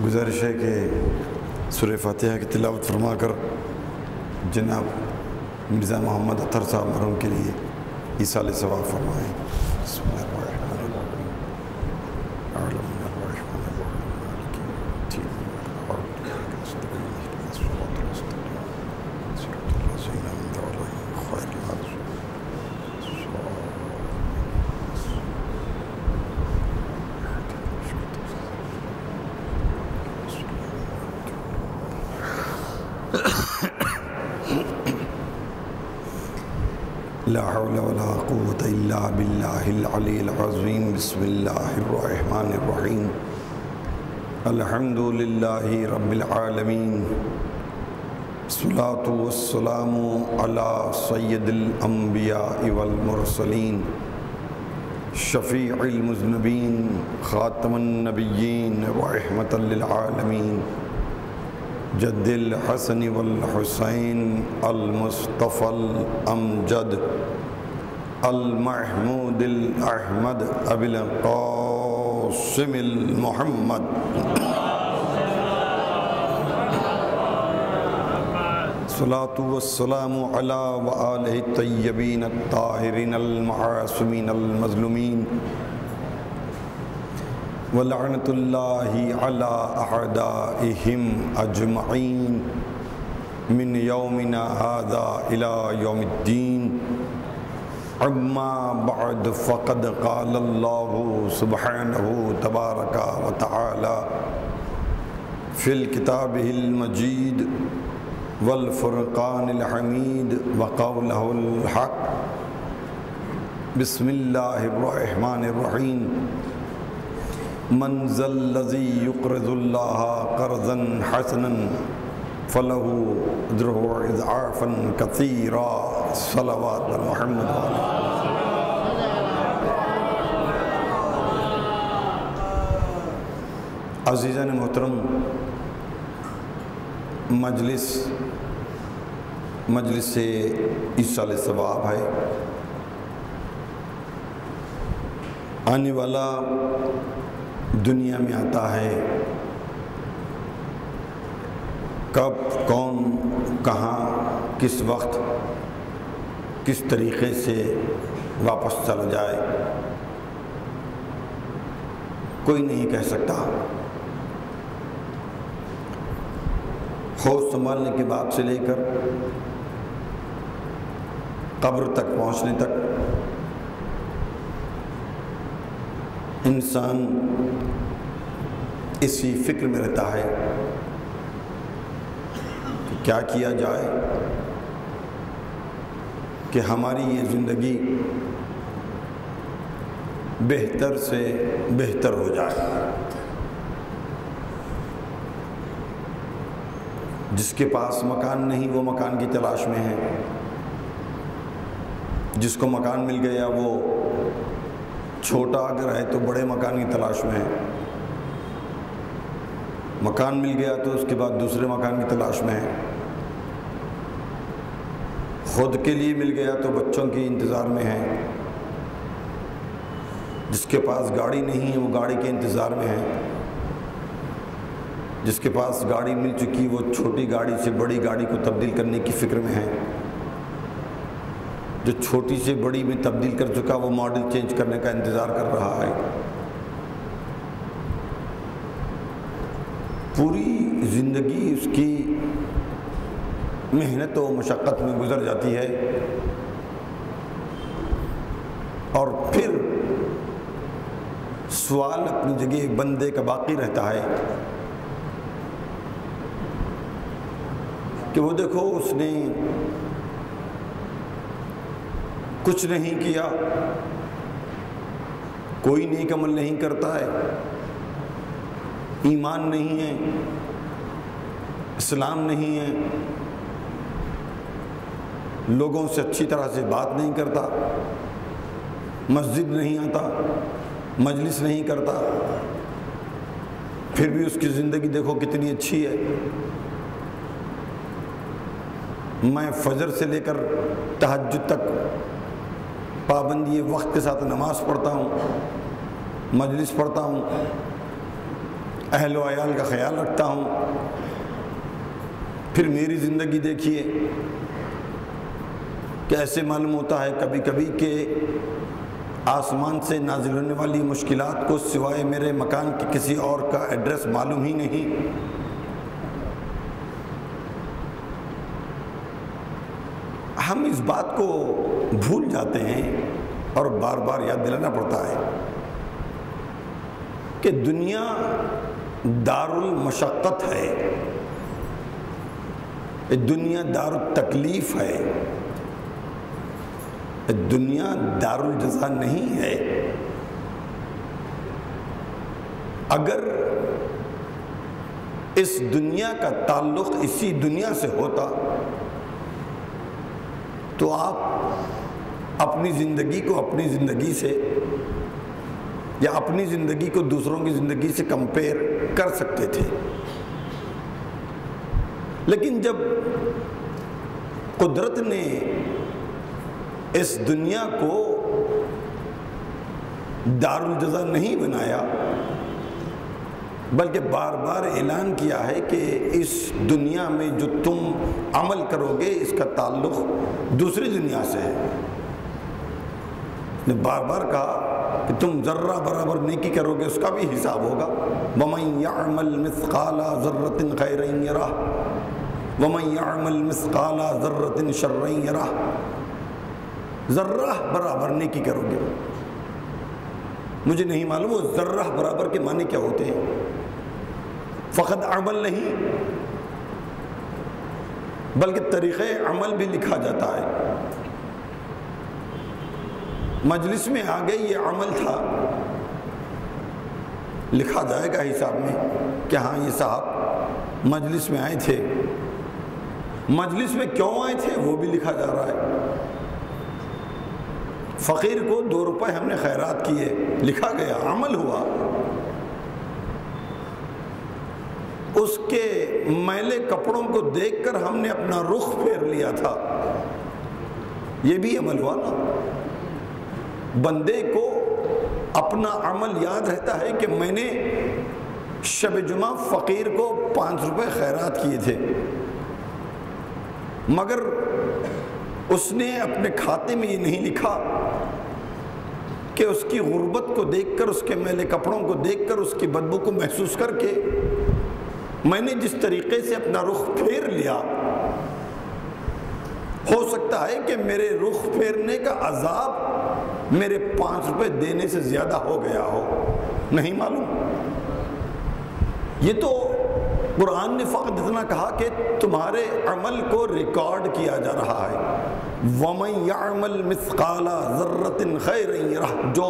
گزارش ہے کہ سورہ فاتحہ کی تلاوت فرما کر جناب مرزا محمد اطہر صاحب مرحوم کے لیے ایصال ثواب فرمائیں۔ بسم اللہ الرحمن الرحیم۔ اعلم من الرحمن الرحیم مالک یوم الدین اياك نستعين اهدنا الصراط المستقيم صراط الذين أنعمت عليهم غير المغضوب لا حول ولا قوة إلا بالله العلي العظيم۔ بسم الله الرحمن الرحيم۔ الحمد لله رب العالمين، الصلاة والسلام على سيد الأنبياء والمرسلين، شفيع المذنبين، خاتم النبيين، رحمة للعالمين، جد الحسن والحسين، المصطفى الأمجد، المحمود الأحمد، أبي القاسم المحمد، الصلاة والسلام على وآله الطيبين الطاهرين المعصومين المظلومين، وَلَعْنَةُ اللَّهِ عَلَىٰ أَعْدَائِهِمْ أَجْمَعِينَ مِنْ يَوْمِنَا هَذَا إِلَىٰ يَوْمِ الدِّينِ۔ أَمَّا بَعْدُ فَقَدْ قَالَ اللَّهُ سُبْحَانَهُ تَبَارَكَ وَتَعَالَىٰ فِي الْكِتَابِ الْمَجِيدِ وَالْفُرْقَانِ الْحَمِيدِ وَقَوْلِهُ الْحَقِّ۔ بسم اللہ الرحمن الرحیم۔ من ذا الذی یقرض اللہ قرضا حسنا فلہ اجرہ اضعافا کثیرا۔ صلوات محمد علیہ۔ عزیزان محترم، مجلس سے ایصال ثواب ہے۔ آنے والا دنیا میں آتا ہے، کب، کون، کہاں، کس وقت، کس طریقے سے واپس چلا جائے، کوئی نہیں کہہ سکتا۔ ہوش سنبھالنے کے بعد سے لے کر قبر تک پہنچنے تک انسان اسی فکر میں رہتا ہے کہ کیا کیا جائے کہ ہماری یہ زندگی بہتر سے بہتر ہو جائے۔ جس کے پاس مکان نہیں وہ مکان کی تلاش میں ہے، جس کو مکان مل گیا وہ چھوٹا اگر ہے تو بڑے مکان کی تلاش میں ہے، مکان مل گیا تو اس کے بعد دوسرے مکان کی تلاش میں ہے، خود کے لیے مل گیا تو بچوں کی انتظار میں ہے، جس کے پاس گاڑی نہیں ہے وہ گاڑی کے انتظار میں ہے، جس کے پاس گاڑی مل چکی وہ چھوٹی گاڑی سے بڑی گاڑی کو تبدیل کرنے کی فکر میں ہے، جو چھوٹی سے بڑی میں تبدیل کر چکا وہ ماڈل چینج کرنے کا انتظار کر رہا ہے۔ پوری زندگی اس کی محنت و مشقت میں گزر جاتی ہے، اور پھر سوال اپنی جگہ ایک بندے کا باقی رہتا ہے کہ وہ دیکھو اس نے کچھ نہیں کیا، کوئی نیک عمل نہیں کرتا ہے، ایمان نہیں ہے، اسلام نہیں ہے، لوگوں سے اچھی طرح سے بات نہیں کرتا، مسجد نہیں آتا، مجلس نہیں کرتا، پھر بھی اس کی زندگی دیکھو کتنی اچھی ہے۔ میں فجر سے لے کر تہجد تک پابندی وقت کے ساتھ نماز پڑھتا ہوں، مجلس پڑھتا ہوں، اہل و عیال کا خیال رکھتا ہوں۔ پھر میری زندگی دیکھیے کہ ایسے معلوم ہوتا ہے کبھی کبھی کہ آسمان سے نازل ہونے والی مشکلات کو سوائے میرے مکان کے کسی اور کا ایڈریس معلوم ہی نہیں۔ ہم اس بات کو بھول جاتے ہیں اور بار بار یاد دلانا پڑتا ہے کہ دنیا دار المشقت ہے، دنیا دار التکلیف ہے، دنیا دار الجزا نہیں ہے۔ اگر اس دنیا کا تعلق اسی دنیا سے ہوتا تو آپ اپنی زندگی کو اپنی زندگی سے یا اپنی زندگی کو دوسروں کی زندگی سے کمپیئر کر سکتے تھے، لیکن جب قدرت نے اس دنیا کو دار الجزا نہیں بنایا بلکہ بار بار اعلان کیا ہے کہ اس دنیا میں جو تم عمل کرو گے اس کا تعلق دوسری دنیا سے ہے۔ نے بار بار کہا کہ تم ذرہ برابر نیکی کرو گے اس کا بھی حساب ہوگا۔ وَمَن يَعْمَلْ مِثْقَالَ ذَرَّةٍ خَيْرًا يَرَهُ وَمَن يَعْمَلْ مِثْقَالَ ذَرَّةٍ شَرًّا يَرَهُ۔ ذرہ برابر نیکی کرو گے، مجھے نہیں معلوم وہ ذرہ برابر کے معنی کیا ہوتے ہیں۔ فقط عمل نہیں بلکہ طریقہ عمل بھی لکھا جاتا ہے۔ مجلس میں آ گئی یہ عمل تھا، لکھا جائے گا حساب میں کہ ہاں یہ صاحب مجلس میں آئے تھے، مجلس میں کیوں آئے تھے وہ بھی لکھا جا رہا ہے۔ فقیر کو 2 روپے ہم نے خیرات کیے، لکھا گیا، عمل ہوا۔ اس کے میلے کپڑوں کو دیکھ کر ہم نے اپنا رخ پھیر لیا تھا، یہ بھی عمل ہوا نا۔ بندے کو اپنا عمل یاد رہتا ہے کہ میں نے شب جمعہ فقیر کو 5 روپے خیرات کیے تھے، مگر اس نے اپنے کھاتے میں یہ نہیں لکھا کہ اس کی غربت کو دیکھ کر، اس کے میلے کپڑوں کو دیکھ کر، اس کی بدبو کو محسوس کر کے میں نے جس طریقے سے اپنا رخ پھیر لیا، ہو سکتا ہے کہ میرے رخ پھیرنے کا عذاب میرے 5 روپے دینے سے زیادہ ہو گیا ہو، نہیں معلوم۔ یہ تو قرآن نے فقط اتنا کہا کہ تمہارے عمل کو ریکارڈ کیا جا رہا ہے۔ وَمَن يَعْمَلْ مِثْقَالَ ذَرَّةٍ خَيْرًا يَرَهُ، جو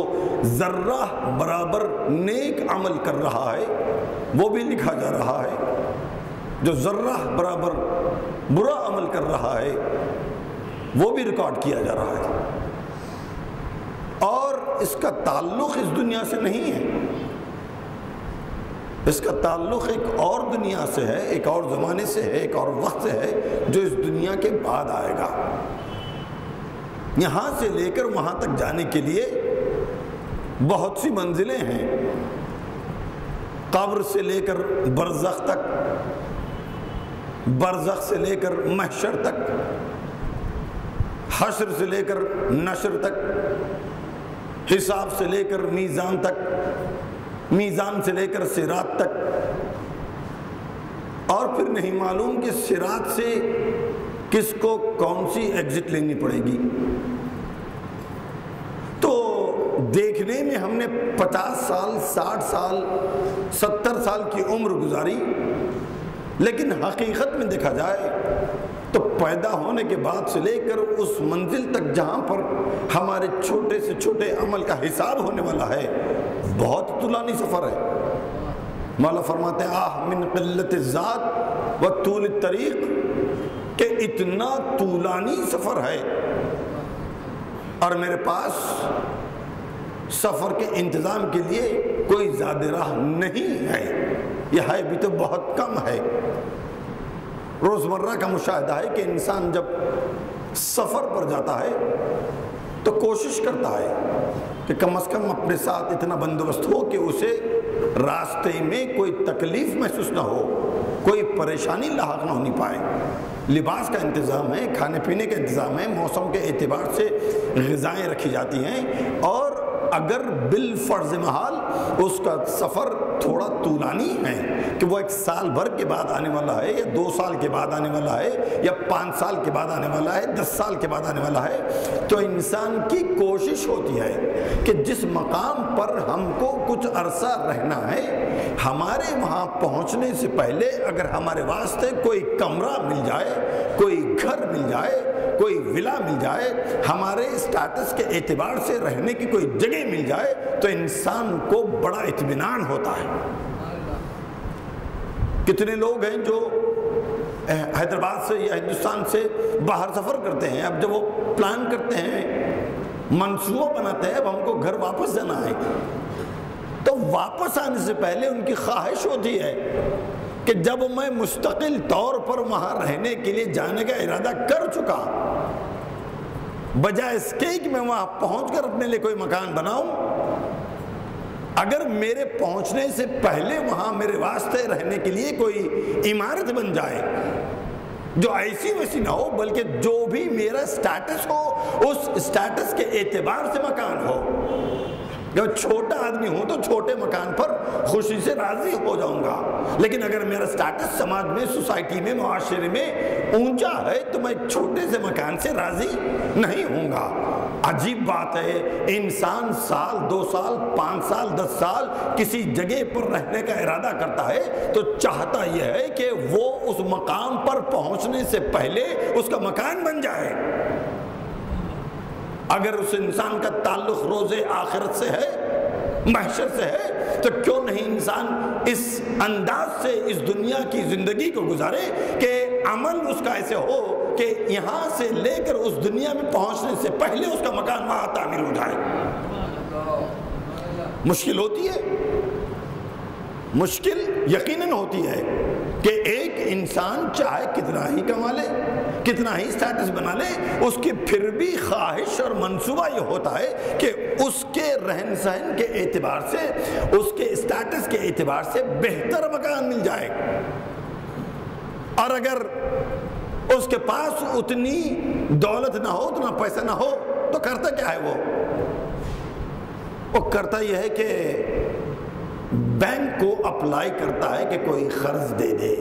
ذرہ برابر نیک عمل کر رہا ہے وہ بھی لکھا جا رہا ہے، جو ذرہ برابر برا عمل کر رہا ہے وہ بھی ریکارڈ کیا جا رہا ہے۔ اور اس کا تعلق اس دنیا سے نہیں ہے، اس کا تعلق ایک اور دنیا سے ہے، ایک اور زمانے سے ہے، ایک اور وقت سے ہے جو اس دنیا کے بعد آئے گا۔ یہاں سے لے کر وہاں تک جانے کے لیے بہت سی منزلیں ہیں، قبر سے لے کر برزخ تک، برزخ سے لے کر محشر تک، حشر سے لے کر نشر تک، حساب سے لے کر میزان تک، میزان سے لے کر صراط تک، اور پھر نہیں معلوم کہ صراط سے کس کو کون سی ایگزٹ لینی پڑے گی۔ تو دیکھنے میں ہم نے 50 سال، 60 سال، 70 سال کی عمر گزاری، لیکن حقیقت میں دیکھا جائے تو پیدا ہونے کے بعد سے لے کر اس منزل تک جہاں پر ہمارے چھوٹے سے چھوٹے عمل کا حساب ہونے والا ہے، بہت طولانی سفر ہے۔ مولا فرماتے ہیں آہ من قلت الذات و طول الطریق، کہ اتنا طولانی سفر ہے اور میرے پاس سفر کے انتظام کے لیے کوئی زیادہ راہ نہیں ہے، یہ ہے بھی تو بہت کم ہے۔ روزمرہ کا مشاہدہ ہے کہ انسان جب سفر پر جاتا ہے تو کوشش کرتا ہے کہ کم از کم اپنے ساتھ اتنا بندوبست ہو کہ اسے راستے میں کوئی تکلیف محسوس نہ ہو، کوئی پریشانی لاحق نہ ہونی پائے۔ لباس کا انتظام ہے، کھانے پینے کا انتظام ہے، موسم کے اعتبار سے غذائیں رکھی جاتی ہیں، اور اگر بالفرض محال اس کا سفر تھوڑا طولانی ہے کہ وہ 1 سال بھر کے بعد آنے والا ہے، یا 2 سال کے بعد آنے والا ہے، یا 5 سال کے بعد آنے والا ہے، 10 سال کے بعد آنے والا ہے، تو انسان کی کوشش ہوتی ہے کہ جس مقام پر ہم کو کچھ عرصہ رہنا ہے، ہمارے وہاں پہنچنے سے پہلے اگر ہمارے واسطے کوئی کمرہ مل جائے، کوئی گھر مل جائے، کوئی ولا مل جائے، ہمارے اسٹیٹس کے اعتبار سے رہنے کی کوئی جگہ مل جائے، تو انسان کو بڑا اطمینان ہوتا ہے۔ کتنے لوگ ہیں جو حیدرآباد سے یا ہندوستان سے باہر سفر کرتے ہیں، اب جب وہ پلان کرتے ہیں، منصوبہ بناتے ہیں، اب ہم کو گھر واپس جانا ہے، تو واپس آنے سے پہلے ان کی خواہش ہوتی ہے کہ جب میں مستقل طور پر وہاں رہنے کے لیے جانے کا ارادہ کر چکا، بجائے اس کے کہ میں وہاں پہنچ کر اپنے لیے کوئی مکان بناؤں، اگر میرے پہنچنے سے پہلے وہاں میرے واسطے رہنے کے لیے کوئی عمارت بن جائے جو ایسی ویسی نہ ہو، بلکہ جو بھی میرا سٹیٹس ہو اس سٹیٹس کے اعتبار سے مکان ہو، جب چھوٹا آدمی ہوں تو چھوٹے مکان پر خوشی سے راضی ہو جاؤں گا، لیکن اگر میرا سٹیٹس سماج میں، سوسائٹی میں، معاشرے میں اونچا ہے تو میں ایک چھوٹے سے مکان سے راضی نہیں ہوں گا۔ عجیب بات ہے، انسان سال، 2 سال، 5 سال، 10 سال کسی جگہ پر رہنے کا ارادہ کرتا ہے تو چاہتا یہ ہے کہ وہ اس مقام پر پہنچنے سے پہلے اس کا مکان بن جائے۔ اگر اس انسان کا تعلق روز آخرت سے ہے، محشر سے ہے، تو کیوں نہیں انسان اس انداز سے اس دنیا کی زندگی کو گزارے کہ عمل اس کا ایسے ہو کہ یہاں سے لے کر اس دنیا میں پہنچنے سے پہلے اس کا مکان وہاں تعمیر ہو جائے۔ مشکل ہوتی ہے، مشکل یقیناً ہوتی ہے کہ ایک انسان چاہے کتنا ہی کما لے، کتنا ہی سٹیٹس بنا لے، اس کی پھر بھی خواہش اور منصوبہ یہ ہوتا ہے کہ اس کے رہن سہن کے اعتبار سے، اس کے سٹیٹس کے اعتبار سے بہتر مکان مل جائے۔ اور اگر اس کے پاس اتنی دولت نہ ہو، اتنا پیسہ نہ ہو، تو کرتا کیا ہے وہ کرتا یہ ہے کہ بینک کو اپلائی کرتا ہے کہ کوئی قرض دے دے،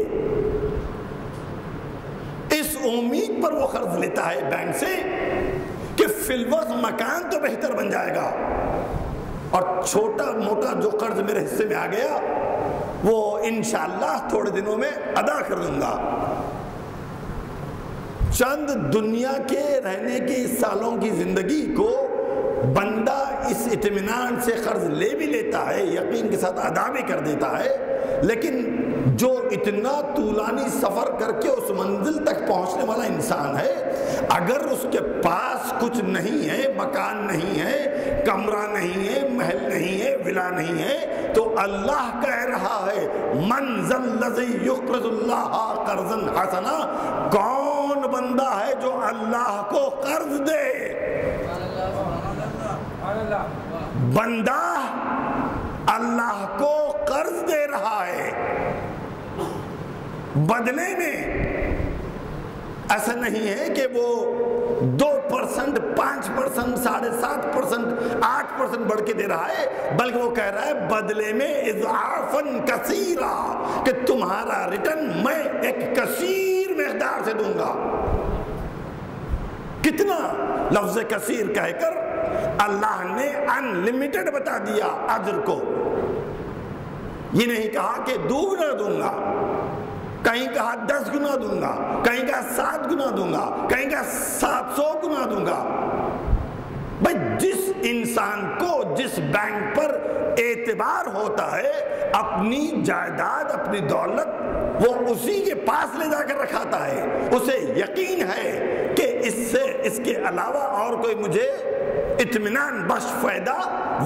اس امید پر وہ قرض لیتا ہے بینک سے کہ فی الوقت مکان تو بہتر بن جائے گا، اور چھوٹا موٹا جو قرض میرے حصے میں آ گیا وہ انشاءاللہ تھوڑے دنوں میں ادا کر دوں گا۔ چند دنیا کے رہنے کی سالوں کی زندگی کو بندہ اس اطمینان سے قرض لے بھی لیتا ہے، یقین کے ساتھ ادا بھی کر دیتا ہے، لیکن جو اتنا طولانی سفر کر کے اس منزل تک پہنچنے والا انسان ہے، اگر اس کے پاس کچھ نہیں ہے، مکان نہیں ہے، کمرہ نہیں ہے، محل نہیں ہے، ولا نہیں ہے، تو اللہ کہہ رہا ہے من ذا الذی یقرض اللہ قرضا حسنا، کون بندہ ہے جو اللہ کو قرض دے؟ بندہ اللہ کو قرض دے رہا ہے، بدلے میں ایسا نہیں ہے کہ وہ 2%، 5%، 7.5%، 8% بڑھ کے دے رہا ہے، بلکہ وہ کہہ رہا ہے بدلے میں اضعافاً کثیرا، کہ تمہارا ریٹرن میں ایک کثیر مقدار سے دوں گا۔ کتنا؟ لفظ کثیر کہہ کر اللہ نے انلمیٹڈ بتا دیا اجر کو، یہ نہیں کہا کہ 2 گنا دوں گا، کہیں کہا 10 گنا دوں گا، کہیں کہا 7 گنا دوں گا، کہیں کہا 700 گنا دوں گا۔ بھائی جس انسان کو جس بینک پر اعتبار ہوتا ہے، اپنی جائیداد، اپنی دولت وہ اسی کے پاس لے جا کر رکھاتا ہے، اسے یقین ہے کہ اس سے، اس کے علاوہ اور کوئی مجھے اطمینان بخش فائدہ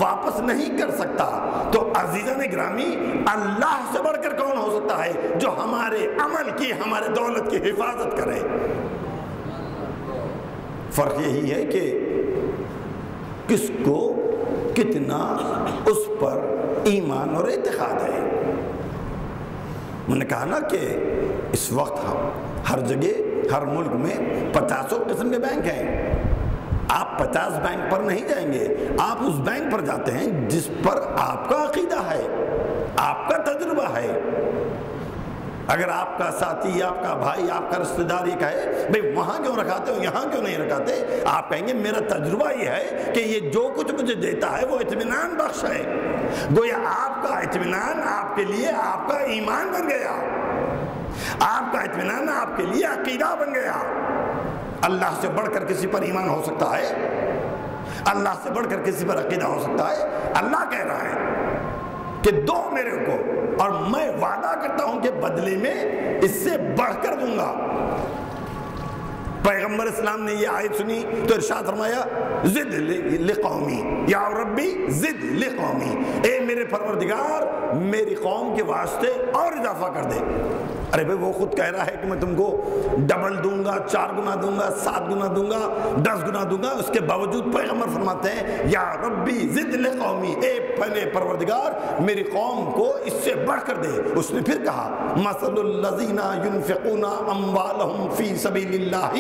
واپس نہیں کر سکتا۔ تو عزیزان گرامی، اللہ سے بڑھ کر کون ہو سکتا ہے جو ہمارے عمل کی، ہمارے دولت کی حفاظت کرے؟ فرق یہی ہے کہ کس کو کتنا اس پر ایمان اور اعتقاد ہے۔ میں نے کہا نا کہ اس وقت ہر جگہ ہر ملک میں 50 قسم کے بینک ہیں۔ آپ 50 بینک پر نہیں جائیں گے، آپ اس بینک پر جاتے ہیں جس پر آپ کا عقیدہ ہے، آپ کا تجربہ ہے۔ اگر آپ کا ساتھی، آپ کا بھائی، آپ کا رشتہ دار یہ کہے بھئی وہاں کیوں رکھاتے ہو، یہاں کیوں نہیں رکھاتے، آپ کہیں گے میرا تجربہ یہ ہے کہ یہ جو کچھ مجھے دیتا ہے وہ اطمینان بخش ہے۔ گویا آپ کا اطمینان آپ کے لیے آپ کا ایمان بن گیا، آپ کا اطمینان آپ کے لیے عقیدہ بن گیا۔ اللہ سے بڑھ کر کسی پر ایمان ہو سکتا ہے؟ اللہ سے بڑھ کر کسی پر عقیدہ ہو سکتا ہے؟ اللہ کہہ رہا ہے کہ دو میرے کو اور میں وعدہ کرتا ہوں کہ بدلے میں اس سے بڑھ کر دوں گا۔ پیغمبر اسلام نے یہ آیت سنی تو ارشاد فرمایا زد لقومی یا ربی زد لقومی، اے میرے پروردگار میری قوم کے واسطے اور اضافہ کر دے۔ ارے بھائی وہ خود کہہ رہا ہے کہ میں تم کو ڈبل دوں گا، 4 گنا دوں گا، 7 گنا دوں گا، 10 گنا دوں گا، اس کے باوجود پیغمبر فرماتے ہیں یا ربی زد لقومی، اے پہلے پروردگار میری قوم کو اس سے بڑھ کر دے۔ اس نے پھر کہا مثل الذین ينفقون اموالهم فی سبیل اللہ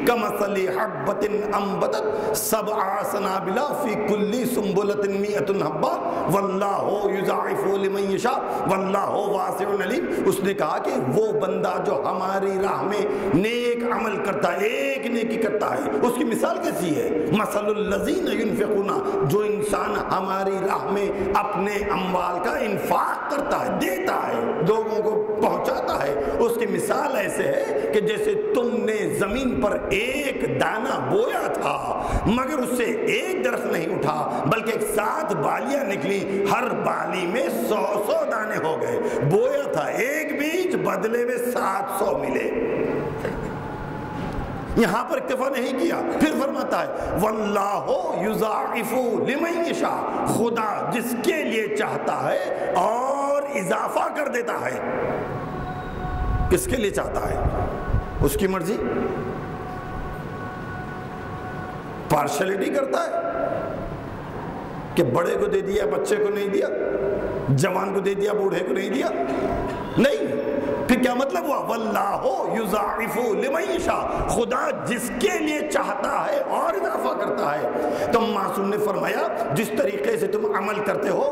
کمثل حبۃ انبتت 7 سنابل فی کل سنبلۃ 100 حبہ واللہ یضاعف لمن یشاء واللہ واسع علیم۔ اس نے کہا کہ وہ بندہ جو ہماری راہ میں نیک عمل کرتا ہے، ایک نیکی کرتا ہے، اس کی مثال کیسی ہے؟ مثل الذین ينفقون، جو انسان ہماری راہ میں اپنے اموال کا انفاق کرتا ہے، دیتا ہے، لوگوں کو پہنچاتا ہے، اس کی مثال ایسے ہے کہ جیسے تم نے زمین پر ایک دانہ بویا تھا مگر اس سے ایک درخت نہیں اٹھا بلکہ 7 بالیاں نکلی، ہر بالی میں 100 دانے ہو گئے۔ بویا تھا ایک بیج، بدلے میں 700 ملے۔ یہاں پر اکتفا نہیں کیا، پھر فرماتا ہے واللہ یضاعف لمن یشاء، خدا جس کے لیے چاہتا ہے اور اضافہ کر دیتا ہے۔ کس کے لیے چاہتا ہے؟ اس کی مرضی، پارشلٹی کرتا ہے کہ بڑے کو دے دیا بچے کو نہیں دیا، جوان کو دے دیا بوڑھے کو نہیں دیا، نہیں۔ پھر کیا مطلب ہوا؟ واللہ یضاعف لمن یشاء، خدا جس کے لیے چاہتا ہے اور اضافہ کرتا ہے۔ تو معصوم نے فرمایا جس طریقے سے تم عمل کرتے ہو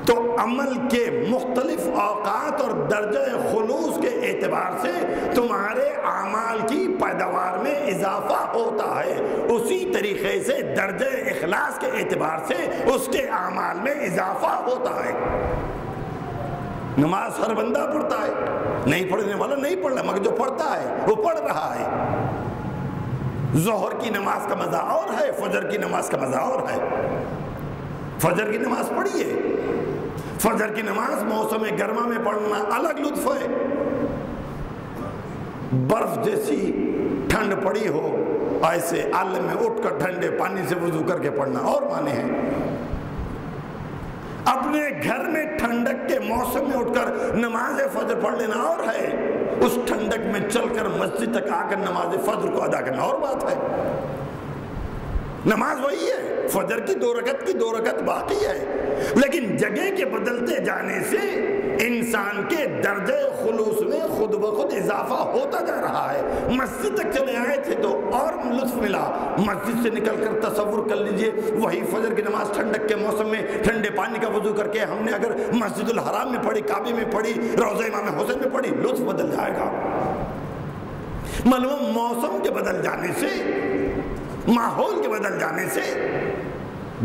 تو عمل کے مختلف اوقات اور درجہ خلوص کے اعتبار سے تمہارے اعمال کی پیداوار میں اضافہ ہوتا ہے، اسی طریقے سے درجہ اخلاص کے اعتبار سے اس کے اعمال میں اضافہ ہوتا ہے۔ نماز ہر بندہ پڑھتا ہے، نہیں پڑھنے والا نہیں پڑھ رہا، مگر جو پڑھتا ہے وہ پڑھ رہا ہے۔ ظہر کی نماز کا مزہ اور ہے، فجر کی نماز کا مزہ اور ہے۔ فجر کی نماز پڑھیے، فجر کی نماز موسم گرما میں پڑھنا الگ لطف ہے۔ برف جیسی ٹھنڈ پڑی ہو ایسے عالم میں اٹھ کر ٹھنڈے پانی سے وضو کر کے پڑھنا اور معنی ہے۔ اپنے گھر میں ٹھنڈک کے موسم میں اٹھ کر نماز فجر پڑھ لینا اور ہے، اس ٹھنڈک میں چل کر مسجد تک آ کر نماز فجر کو ادا کرنا اور بات ہے۔ نماز وہی ہے، فجر کی 2 رکعت کی 2 رکعت باقی ہے، لیکن جگہ کے بدلتے جانے سے انسان کے درجہ خلوص میں خود بخود اضافہ ہوتا جا رہا ہے۔ مسجد تک چلے آئے تھے تو اور لطف ملا، مسجد سے نکل کر تصور کر لیجئے وہی فجر کی نماز ٹھنڈک کے موسم میں ٹھنڈے پانی کا وضو کر کے ہم نے اگر مسجد الحرام میں پڑھی، کعبے میں پڑھی، روضہ امام حسین میں پڑھی، لطف بدل جائے گا۔ معلوم موسم کے بدل جانے سے، ماحول کے بدل جانے سے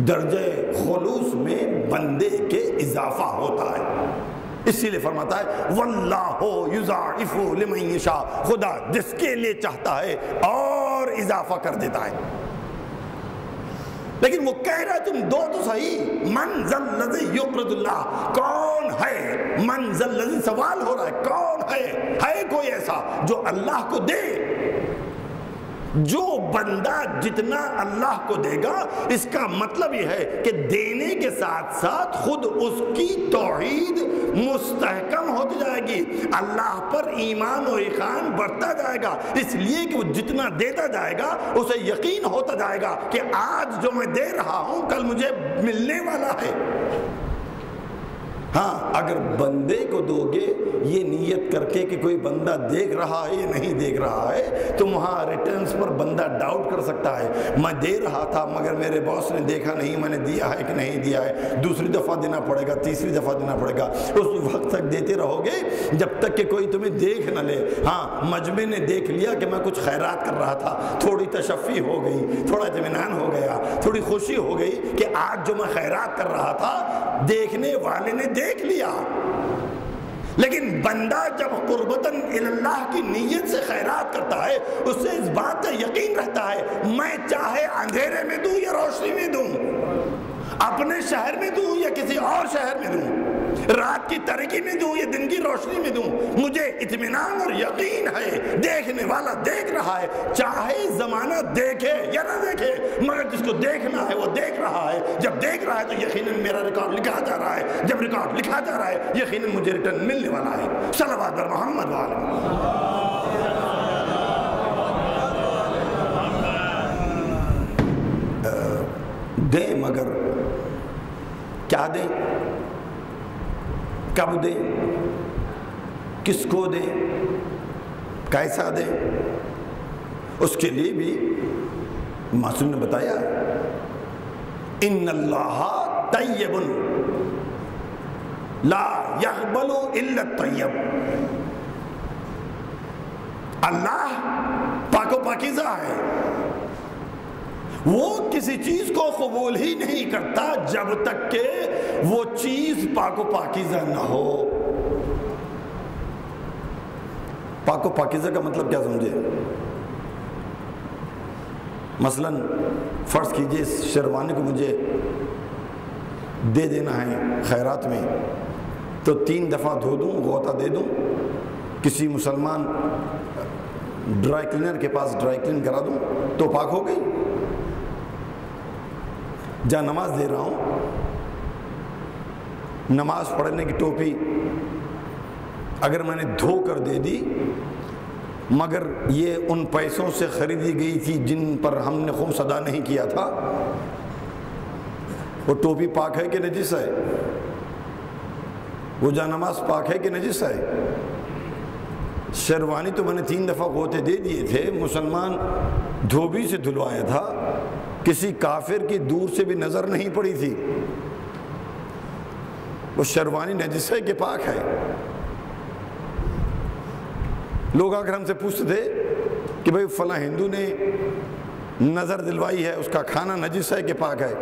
درجہ خلوص میں بندے کے اضافہ ہوتا ہے۔ اسی لیے فرماتا ہے واللہ یضاعف لمن یشاء، خدا جس کے لیے چاہتا ہے اور اضافہ کر دیتا ہے۔ لیکن وہ کہہ رہا ہے تم دو تو صحیح، من ذا الذی یقرض اللہ، کون ہے؟ من ذا الذی سوال ہو رہا ہے کون ہے کوئی ایسا جو اللہ کو دے؟ جو بندہ جتنا اللہ کو دے گا اس کا مطلب یہ ہے کہ دینے کے ساتھ ساتھ خود اس کی توحید مستحکم ہوتی جائے گی، اللہ پر ایمان و ایقان بڑھتا جائے گا، اس لیے کہ وہ جتنا دیتا جائے گا اسے یقین ہوتا جائے گا کہ آج جو میں دے رہا ہوں کل مجھے ملنے والا ہے۔ ہاں اگر بندے کو دو گے یہ نیت کر کے کہ کوئی بندہ دیکھ رہا ہے یا نہیں دیکھ رہا ہے، تو وہاں ریٹرنز پر بندہ ڈاؤٹ کر سکتا ہے، میں دے رہا تھا مگر میرے باس نے دیکھا نہیں میں نے دیا ہے کہ نہیں دیا ہے، دوسری دفعہ دینا پڑے گا، تیسری دفعہ دینا پڑے گا، اس وقت تک دیتے رہو گے جب تک کہ کوئی تمہیں دیکھ نہ لے۔ ہاں مجمع نے دیکھ لیا کہ میں کچھ خیرات کر رہا تھا، تھوڑی تشفی ہو گئی، تھوڑا اطمینان ہو گیا، تھوڑی خوشی ہو گئی کہ آج جو میں خیرات کر رہا تھا دیکھنے والے نے دیکھ لیا۔ لیکن بندہ جب قربتاً اللہ کی نیت سے خیرات کرتا ہے، اس سے اس بات کا یقین رہتا ہے میں چاہے اندھیرے میں دوں یا روشنی میں دوں، اپنے شہر میں دوں یا کسی اور شہر میں دوں، رات کی تاریکی میں دوں یا دن کی روشنی میں دوں، مجھے اطمینان اور یقین ہے دیکھنے والا دیکھ رہا ہے، چاہے زمانہ دیکھے یا نہ دیکھے، مگر جس کو دیکھنا ہے وہ دیکھ رہا ہے، جب دیکھ رہا ہے تو یقیناً میرا ریکارڈ لکھا جا رہا ہے، جب ریکارڈ لکھا جا رہا ہے یقیناً مجھے ریٹرن ملنے والا ہے۔ صلوات بر محمد وعلیہ دیں، مگر کیا دیں، کب دیں، کس کو دیں، کیسا دیں، اس کے لیے بھی معصوم نے بتایا ان اللہ طیب لا یقبل الا الطیب، اللہ پاک و پاکیزہ ہے، وہ کسی چیز کو قبول ہی نہیں کرتا جب تک کہ وہ چیز پاک و پاکیزہ نہ ہو۔ پاک و پاکیزہ کا مطلب کیا سمجھے؟ مثلا فرض کیجئے اس شیروانی کو مجھے دے دینا ہے خیرات میں، تو 3 دفعہ دھو دوں، غوطہ دے دوں، کسی مسلمان ڈرائی کلینر کے پاس ڈرائی کلین کرا دوں تو پاک ہو گئی۔ جہاں نماز دے رہا ہوں، نماز پڑھنے کی ٹوپی اگر میں نے دھو کر دے دی مگر یہ ان پیسوں سے خریدی گئی تھی جن پر ہم نے خمس ادا نہیں کیا تھا، وہ ٹوپی پاک ہے کہ نجس ہے؟ وہ جہاں نماز پاک ہے کہ نجس ہے؟ شیروانی تو میں نے 3 دفعہ غوطے دے دیے تھے، مسلمان دھوبی سے دھلوایا تھا، کسی کافر کی دور سے بھی نظر نہیں پڑی تھی، وہ شیروانی نجس ہے کہ پاک ہے؟ لوگ اگر ہم سے پوچھتے تھے کہ بھئی فلاں ہندو نے نظر دلوائی ہے، اس کا کھانا نجس ہے کہ پاک ہے،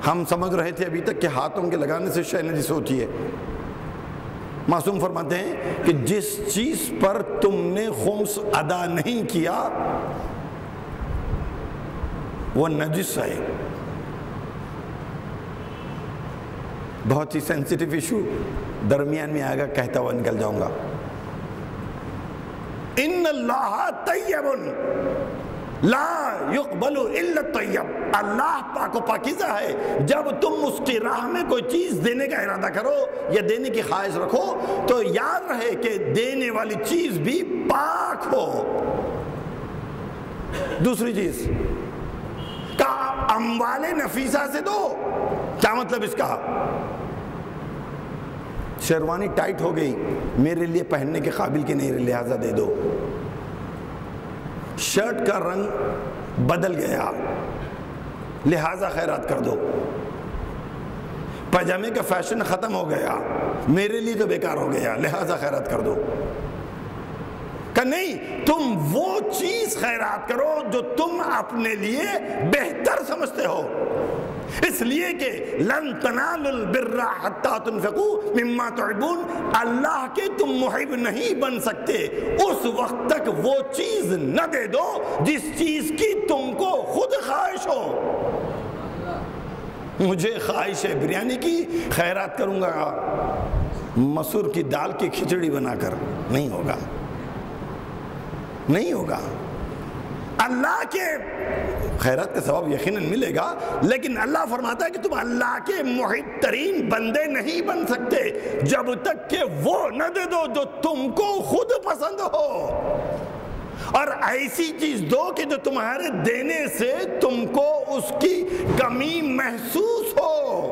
ہم سمجھ رہے تھے ابھی تک کہ ہاتھوں کے لگانے سے شے نجس ہوتی ہے۔ معصوم فرماتے ہیں کہ جس چیز پر تم نے خمس ادا نہیں کیا وہ نجس ہے۔ بہت ہی سینسٹیو ایشو درمیان میں آئے گا، کہتا ہوا نکل جاؤں گا۔ ان اللہ طیب لا یقبل الا الطیب، اللہ پاک و پاکیزہ ہے، جب تم اس کی راہ میں کوئی چیز دینے کا ارادہ کرو یا دینے کی خواہش رکھو تو یاد رہے کہ دینے والی چیز بھی پاک ہو۔ دوسری چیز کہا اموال نفیسہ سے دو، کیا مطلب اس کا؟ شیروانی ٹائٹ ہو گئی، میرے لیے پہننے کے قابل کی نہیں، لہٰذا دے دو۔ شرٹ کا رنگ بدل گیا، لہٰذا خیرات کر دو۔ پاجامے کا فیشن ختم ہو گیا، میرے لیے تو بیکار ہو گیا، لہٰذا خیرات کر دو۔ کہ نہیں، تم وہ چیز خیرات کرو جو تم اپنے لیے بہتر سمجھتے ہو، اس لیے کہ لن تنالوا البر حتى تنفقوا مما تحبون، اللہ کے تم محب نہیں بن سکتے اس وقت تک وہ چیز نہ دے دو جس چیز کی تم کو خود خواہش ہو۔ مجھے خواہش ہے بریانی کی، خیرات کروں گا مسور کی دال کی کھچڑی بنا کر، نہیں ہوگا، نہیں ہوگا۔ اللہ کے خیرات کا ثواب یقیناً ملے گا، لیکن اللہ فرماتا ہے کہ تم اللہ کے محب ترین بندے نہیں بن سکتے جب تک کہ وہ نہ دے دو جو تم کو خود پسند ہو، اور ایسی چیز دو کہ جو تمہارے دینے سے تم کو اس کی کمی محسوس ہو۔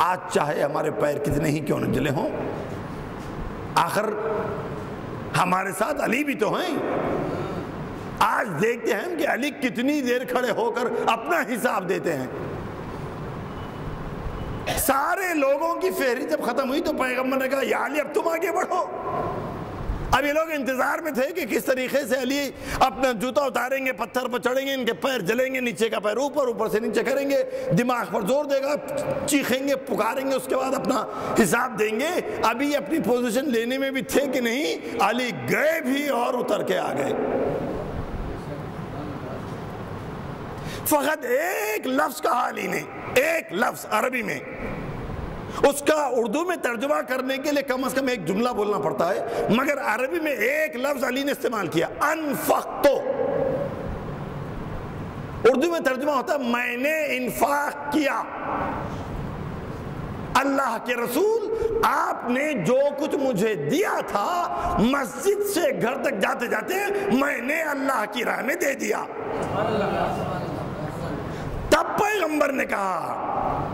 آج چاہے ہمارے پیر کتنے ہی کیوں نہ جلے ہوں، آخر ہمارے ساتھ علی بھی تو ہیں۔ آج دیکھتے ہیں کہ علی کتنی دیر کھڑے ہو کر اپنا حساب دیتے ہیں۔ سارے لوگوں کی فہرست جب ختم ہوئی تو پیغمبر نے کہا یا علی اب تم آگے بڑھو۔ اب یہ لوگ انتظار میں تھے کہ کس طریقے سے علی اپنا جوتا اتاریں گے، پتھر پر چڑھیں گے، ان کے پیر جلیں گے، نیچے کا پیر اوپر، اوپر سے نیچے کریں گے، دماغ پر زور دے گا، چیخیں گے، پکاریں گے، اس کے بعد اپنا حساب دیں گے۔ ابھی اپنی پوزیشن لینے میں بھی تھے کہ نہیں، علی گئے بھی اور اتر کے آ گئے۔ فقط ایک لفظ کہا علی نے، ایک لفظ عربی میں، اس کا اردو میں ترجمہ کرنے کے لیے کم از کم ایک جملہ بولنا پڑتا ہے، مگر عربی میں ایک لفظ علی نے استعمال کیا، انفقتو۔ اردو میں ترجمہ ہوتا ہے میں نے انفاق کیا۔ اللہ کے رسول آپ نے جو کچھ مجھے دیا تھا مسجد سے گھر تک جاتے جاتے میں نے اللہ کی راہ میں دے دیا۔ تب پیغمبر نے کہا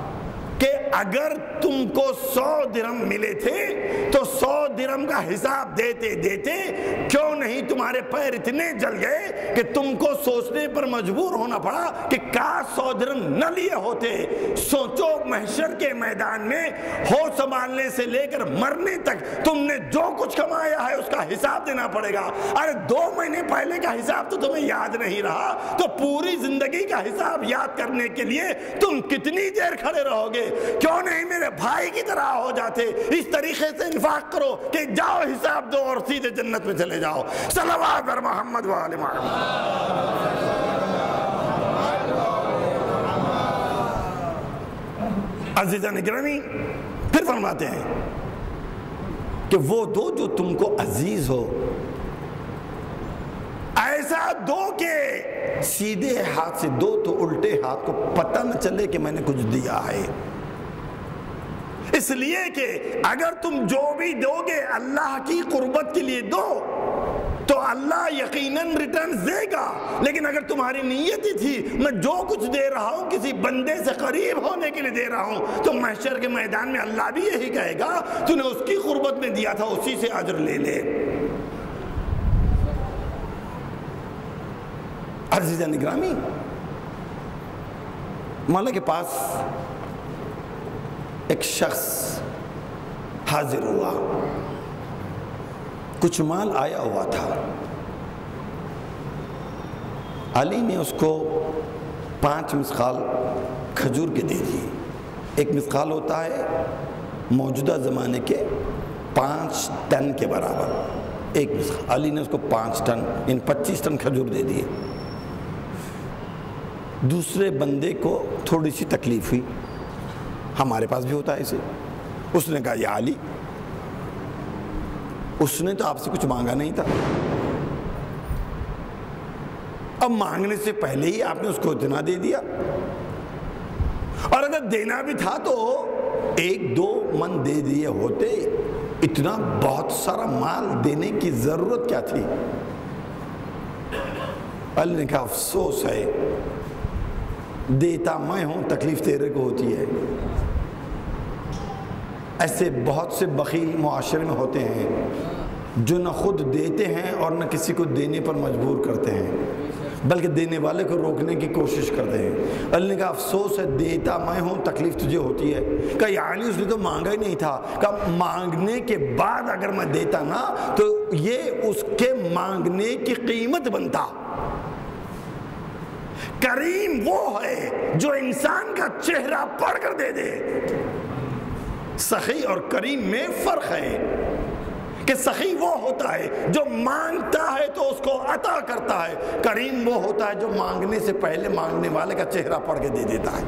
کہ اگر تم کو 100 درہم ملے تھے تو 100 درہم کا حساب دیتے دیتے کیوں نہیں تمہارے پیر اتنے جل گئے کہ تم کو سوچنے پر مجبور ہونا پڑا کہ کاش 100 درہم نہ لیے ہوتے۔ سوچو محشر کے میدان میں ہوش سنبھالنے سے لے کر مرنے تک تم نے جو کچھ کمایا ہے اس کا حساب دینا پڑے گا۔ ارے 2 مہینے پہلے کا حساب تو تمہیں یاد نہیں رہا تو پوری زندگی کا حساب یاد کرنے کے لیے تم کتنی دیر کھڑے رہو گے؟ کیوں نہیں میرے بھائی کی طرح ہو جاتے؟ اس طریقے سے انفاق کرو کہ جاؤ حساب دو اور سیدھے جنت میں چلے جاؤ۔ صلوات بر محمد و آل محمد۔ عزیزان گرامی، پھر فرماتے ہیں کہ وہ دو جو تم کو عزیز ہو، ایسا دو کہ سیدھے ہاتھ سے دو تو الٹے ہاتھ کو پتہ نہ چلے کہ میں نے کچھ دیا ہے۔ اس لیے کہ اگر تم جو بھی دو گے اللہ کی قربت کے لیے دو تو اللہ یقیناً ریٹرن دے گا، لیکن اگر تمہاری نیت ہی تھی میں جو کچھ دے رہا ہوں کسی بندے سے قریب ہونے کے لیے دے رہا ہوں تو محشر کے میدان میں اللہ بھی یہی کہے گا تو نے اس کی قربت میں دیا تھا اسی سے اجر لے لے۔ عزیزان گرامی، مولا کے پاس ایک شخص حاضر ہوا، کچھ مال آیا ہوا تھا۔ علی نے اس کو 5 مسقال کھجور کے دے دی۔ ایک مسقال ہوتا ہے موجودہ زمانے کے 5 ٹن کے برابر، ایک مسقال۔ علی نے اس کو 5 ٹن یعنی 25 ٹن کھجور دے دیے۔ دوسرے بندے کو تھوڑی سی تکلیف ہوئی، ہمارے پاس بھی ہوتا ہے اسے۔ اس نے کہا یا علی، اس نے تو آپ سے کچھ مانگا نہیں تھا، اب مانگنے سے پہلے ہی آپ نے اس کو اتنا دے دیا، اور اگر دینا بھی تھا تو 1-2 من دے دیے ہوتے، اتنا بہت سارا مال دینے کی ضرورت کیا تھی؟ علی نے کہا افسوس ہے، دیتا میں ہوں تکلیف تیرے کو ہوتی ہے۔ ایسے بہت سے بخیل معاشرے میں ہوتے ہیں جو نہ خود دیتے ہیں اور نہ کسی کو دینے پر مجبور کرتے ہیں، بلکہ دینے والے کو روکنے کی کوشش کرتے ہیں۔ علی نے کہا افسوس ہے، دیتا میں ہوں تکلیف تجھے ہوتی ہے۔ کہا یا علی اس نے تو مانگا ہی نہیں تھا۔ کہا مانگنے کے بعد اگر میں دیتا نا تو یہ اس کے مانگنے کی قیمت بنتا۔ کریم وہ ہے جو انسان کا چہرہ پڑھ کر دے دے۔ سخی اور کریم میں فرق ہے کہ سخی وہ ہوتا ہے جو مانگتا ہے تو اس کو عطا کرتا ہے، کریم وہ ہوتا ہے جو مانگنے سے پہلے مانگنے والے کا چہرہ پڑھ کے دے دیتا ہے۔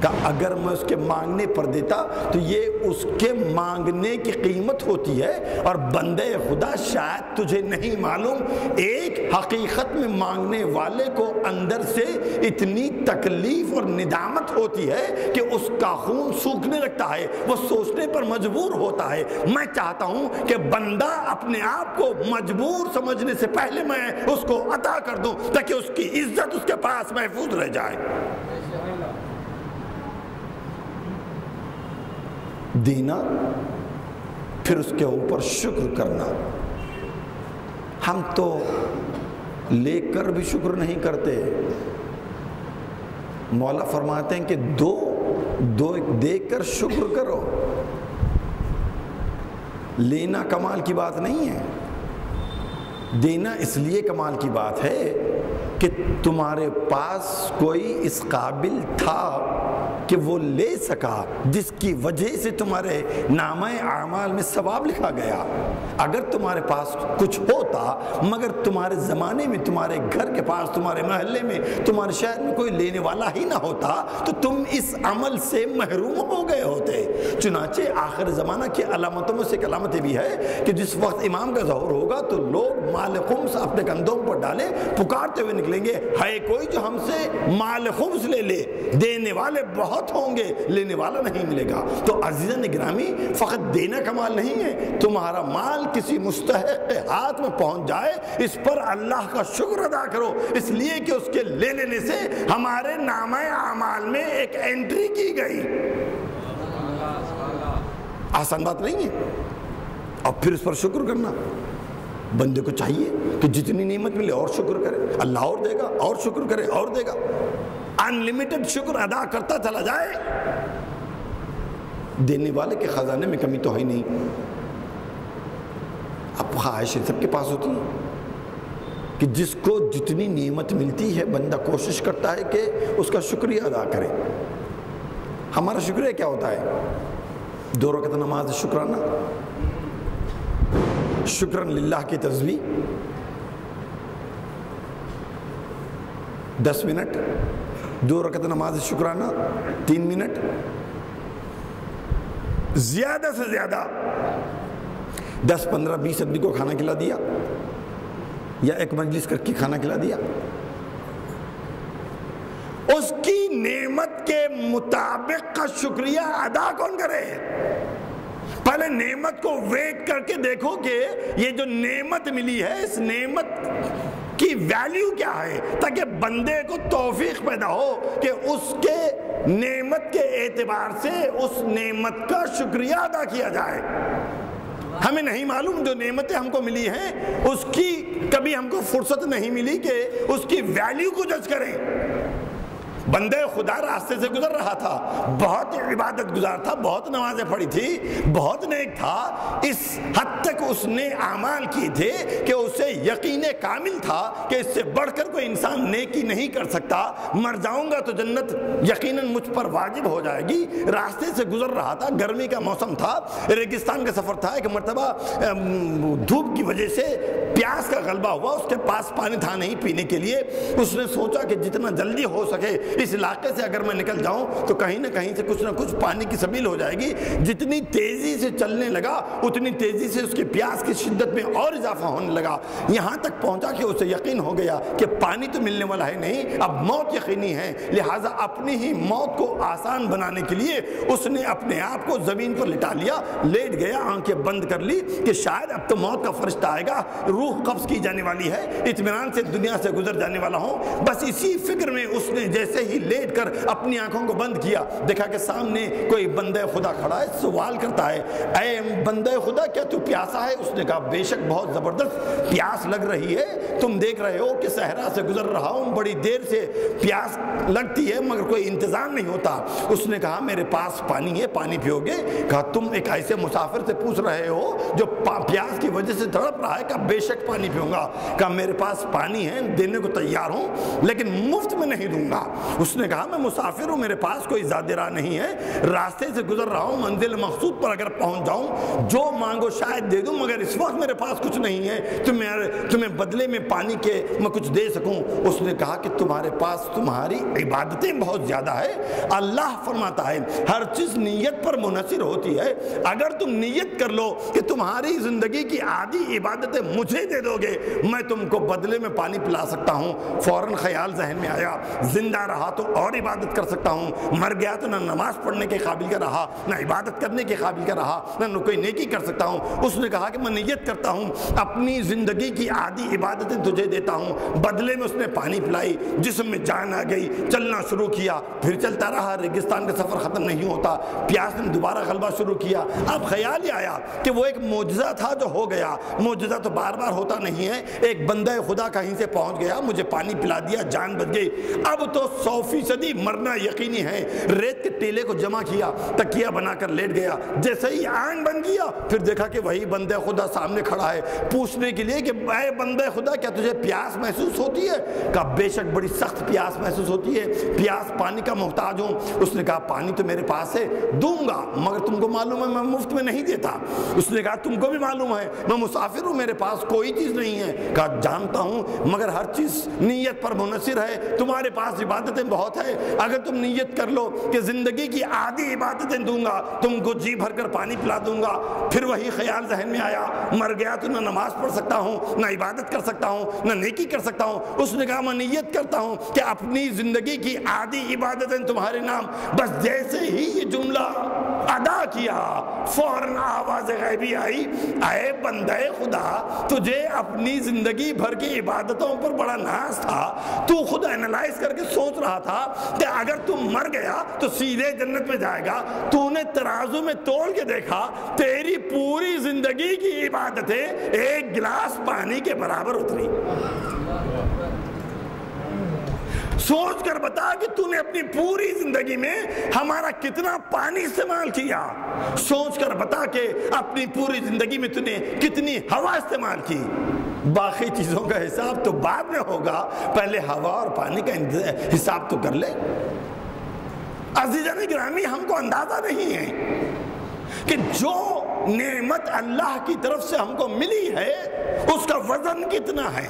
کہ اگر میں اس کے مانگنے پر دیتا تو یہ اس کے مانگنے کی قیمت ہوتی ہے۔ اور بندے خدا شاید تجھے نہیں معلوم، ایک حقیقت میں مانگنے والے کو اندر سے اتنی تکلیف اور ندامت ہوتی ہے کہ اس کا خون سوکھنے لگتا ہے، وہ سوچنے پر مجبور ہوتا ہے۔ میں چاہتا ہوں کہ بندہ اپنے آپ کو مجبور سمجھنے سے پہلے میں اس کو عطا کر دوں تاکہ اس کی عزت اس کے پاس محفوظ رہ جائے۔ دینا، پھر اس کے اوپر شکر کرنا۔ ہم تو لے کر بھی شکر نہیں کرتے۔ مولا فرماتے ہیں کہ دو دے کر شکر کرو۔ لینا کمال کی بات نہیں ہے، دینا اس لیے کمال کی بات ہے کہ تمہارے پاس کوئی اس قابل تھا کہ وہ لے سکا، جس کی وجہ سے تمہارے نامہ اعمال میں ثواب لکھا گیا۔ اگر تمہارے پاس کچھ ہوتا مگر تمہارے زمانے میں، تمہارے گھر کے پاس، تمہارے محلے میں، تمہارے شہر میں کوئی لینے والا ہی نہ ہوتا تو تم اس عمل سے محروم ہو گئے ہوتے۔ چنانچہ آخر زمانہ کی علامتوں میں سے ایک علامت بھی ہے کہ جس وقت امام کا ظہور ہوگا تو لوگ مال خمس اپنے کندھوں پر ڈالے پکارتے ہوئے نکلیں گے، ہے کوئی جو ہم سے مال خمس لے لے؟ دینے والے بہت ہوں گے، لینے والا نہیں ملے گا۔ تو عزیزان گرامی، فقط دینا کمال نہیں ہے، تمہارا مال کسی مستحق کے ہاتھ میں پہنچ جائے، اس پر اللہ کا شکر ادا کرو، اس لیے کہ اس کے لے لینے سے ہمارے نامہ اعمال میں ایک انٹری کی گئی۔ آسان بات نہیں ہے۔ اور پھر اس پر شکر کرنا، بندے کو چاہیے کہ جتنی نعمت ملے اور شکر کرے، اللہ اور دے گا، اور شکر کرے، اور دے گا، انلیمیٹڈ شکر ادا کرتا چلا جائے۔ دینے والے کے خزانے میں کمی تو ہے نہیں۔ اب خواہشیں سب کے پاس ہوتی ہیں کہ جس کو جتنی نعمت ملتی ہے بندہ کوشش کرتا ہے کہ اس کا شکریہ ادا کرے۔ ہمارا شکریہ کیا ہوتا ہے؟ 2 رکعت نماز شکرانہ، شکرن للہ کی تسبیح، 10 منٹ، 2 رکعت نماز شکرانہ 3 منٹ، زیادہ سے زیادہ 10 15 20 آدمی کو کھانا کھلا دیا، یا ایک مجلس کر کے کھانا کھلا دیا۔ اس کی نعمت کے مطابق کا شکریہ ادا کون کرے؟ پہلے نعمت کو ویٹ کر کے دیکھو کہ یہ جو نعمت ملی ہے اس نعمت کی ویلیو کیا ہے، تاکہ بندے کو توفیق پیدا ہو کہ اس کے نعمت کے اعتبار سے اس نعمت کا شکریہ ادا کیا جائے۔ ہمیں نہیں معلوم جو نعمتیں ہم کو ملی ہیں اس کی کبھی ہم کو فرصت نہیں ملی کہ اس کی ویلیو کو جج کریں۔ بندے خدا راستے سے گزر رہا تھا، بہت عبادت گزار تھا، بہت نمازیں پڑھی تھی، بہت نیک تھا، اس حد تک اس نے اعمال کی تھے کہ اسے یقین کامل تھا کہ اس سے بڑھ کر کوئی انسان نیکی نہیں کر سکتا، مر جاؤں گا تو جنت یقیناً مجھ پر واجب ہو جائے گی۔ راستے سے گزر رہا تھا، گرمی کا موسم تھا، ریگستان کا سفر تھا، ایک مرتبہ دھوپ کی وجہ سے پیاس کا غلبہ ہوا، اس کے پاس پانی تھا نہیں پینے کے لیے۔ اس نے سوچا کہ جتنا جلدی ہو سکے اس علاقے سے اگر میں نکل جاؤں تو کہیں نہ کہیں سے کچھ نہ کچھ پانی کی سبیل ہو جائے گی۔ جتنی تیزی سے چلنے لگا اتنی تیزی سے اس کی پیاس کی شدت میں اور اضافہ ہونے لگا، یہاں تک پہنچا کہ اسے یقین ہو گیا کہ پانی تو ملنے والا ہے نہیں، اب موت یقینی ہے۔ لہٰذا اپنی ہی موت کو آسان بنانے کے لیے اس نے اپنے آپ کو زمین پر لٹا لیا، لیٹ گیا، آنکھیں بند کر لی کہ شاید اب تو موت کا فرشتہ آئے گا، روح قبض کی جانے والی ہے، اطمینان سے دنیا سے گزر جانے والا ہوں۔ بس اسی فکر میں اس نے جیسے ہی لیٹ کر اپنی آنکھوں کو بند کیا، دیکھا کہ سامنے کوئی بندہ خدا کھڑا ہے، سوال کرتا ہے، اے بندہ خدا کیا تو پیاسا ہے؟ اس نے کہا بے شک بہت زبردست پیاس لگ رہی ہے، تم دیکھ رہے ہو کہ صحرا سے گزر رہا ہوں، بڑی دیر سے پیاس لگتی ہے مگر کوئی انتظام نہیں ہوتا۔ اس نے کہا میرے پاس پانی ہے، پانی پیو گے؟ کہا تم ایک ایسے مسافر سے پوچھ رہے ہو جو پیاس کی وجہ سے تڑپ رہا ہے؟ کہا بے شک پانی پیوں گا۔ کہا میرے پاس پانی ہے، دینے کو تیار ہوں لیکن مفت میں نہیں دوں گا۔ اس نے کہا میں مسافر ہوں، میرے پاس کوئی زیادہ راہ نہیں ہے، راستے سے گزر رہا ہوں، منزل مقصود پر اگر پہنچ جاؤں جو مانگو شاید دے دوں مگر اس وقت میرے پاس کچھ نہیں ہے، تمہیں بدلے میں پانی کے میں کچھ دے سکوں۔ اس نے کہا کہ تمہارے پاس تمہاری عبادتیں بہت زیادہ ہے، اللہ فرماتا ہے ہر چیز نیت پر منحصر ہوتی ہے، اگر تم نیت کر لو کہ تمہاری زندگی کی آدھی عبادتیں مجھے دے دو گے میں تم کو بدلے میں پانی پلا سکتا ہوں۔ فوراً خیال ذہن میں آیا، زندہ رہا رہا تو اور عبادت کر سکتا ہوں، مر گیا تو نہ نماز پڑھنے کے قابل کا رہا، نہ عبادت کرنے کے قابل کا رہا، نہ کوئی نیکی کر سکتا ہوں۔ اس نے کہا کہ میں نیت کرتا ہوں اپنی زندگی کی آدھی عبادتیں تجھے دیتا ہوں۔ بدلے میں اس نے پانی پلائی، جسم میں جان آ گئی، چلنا شروع کیا، پھر چلتا رہا، ریگستان کا سفر ختم نہیں ہوتا، پیاس نے دوبارہ غلبہ شروع کیا۔ اب خیال ہی آیا کہ وہ ایک معجزہ تھا جو ہو گیا، معجزہ تو بار بار ہوتا نہیں ہے، ایک بندہ خدا کہیں سے پہنچ گیا، مجھے پانی پلا دیا، جان بچ گئی، اب تو 100% مرنا یقینی ہے۔ ریت کے ٹیلے کو جمع کیا، تکیہ بنا کر لیٹ گیا، جیسے ہی آنکھ بن گیا پھر دیکھا کہ وہی بندہ خدا سامنے کھڑا ہے پوچھنے کے لیے کہ اے بندہ خدا کیا تجھے پیاس محسوس ہوتی ہے؟ کہا بے شک بڑی سخت پیاس محسوس ہوتی ہے، پیاس پانی کا محتاج ہوں۔ اس نے کہا پانی تو میرے پاس ہے، دوں گا، مگر تم کو معلوم ہے میں مفت میں نہیں دیتا۔ اس نے کہا تم کو بھی معلوم ہے میں مسافر ہوں، میرے پاس کوئی چیز نہیں ہے۔ کہا جانتا ہوں مگر ہر چیز نیت پر منحصر ہے، تمہارے پاس عبادتیں بہت ہے، اگر تم نیت کر لو کہ زندگی کی آدھی عبادتیں دوں گا، تم کو جی بھر کر پانی پلا دوں گا۔ پھر وہی خیال ذہن میں آیا، مر گیا تو نہ نماز پڑھ سکتا ہوں، نہ عبادت کر سکتا ہوں، نہ نیکی کر سکتا ہوں۔ اس نے کہا میں نیت کرتا ہوں کہ اپنی زندگی کی آدھی عبادتیں تمہارے نام۔ بس جیسے ہی یہ جملہ ادا کیا فوراً آواز غیبی آئی، اے بندے خدا تجھے اپنی زندگی بھر کی عبادتوں پر بڑا ناز تھا، تو خود اینالائز کر کے سوچ رہا تھا کہ اگر تم مر گیا تو سیدھے جنت میں جائے گا، تو نے ترازو میں تول کے دیکھا تیری پوری زندگی کی عبادتیں ایک گلاس پانی کے برابر اتری۔ سوچ کر بتا کہ تو نے اپنی پوری زندگی میں ہمارا کتنا پانی استعمال کیا، سوچ کر بتا کہ اپنی پوری زندگی میں تو نے کتنی ہوا استعمال کی۔ باقی چیزوں کا حساب تو بعد میں ہوگا، پہلے ہوا اور پانی کا حساب تو کر لے۔ عزیزان گرامی ہم کو اندازہ نہیں ہے کہ جو نعمت اللہ کی طرف سے ہم کو ملی ہے اس کا وزن کتنا ہے۔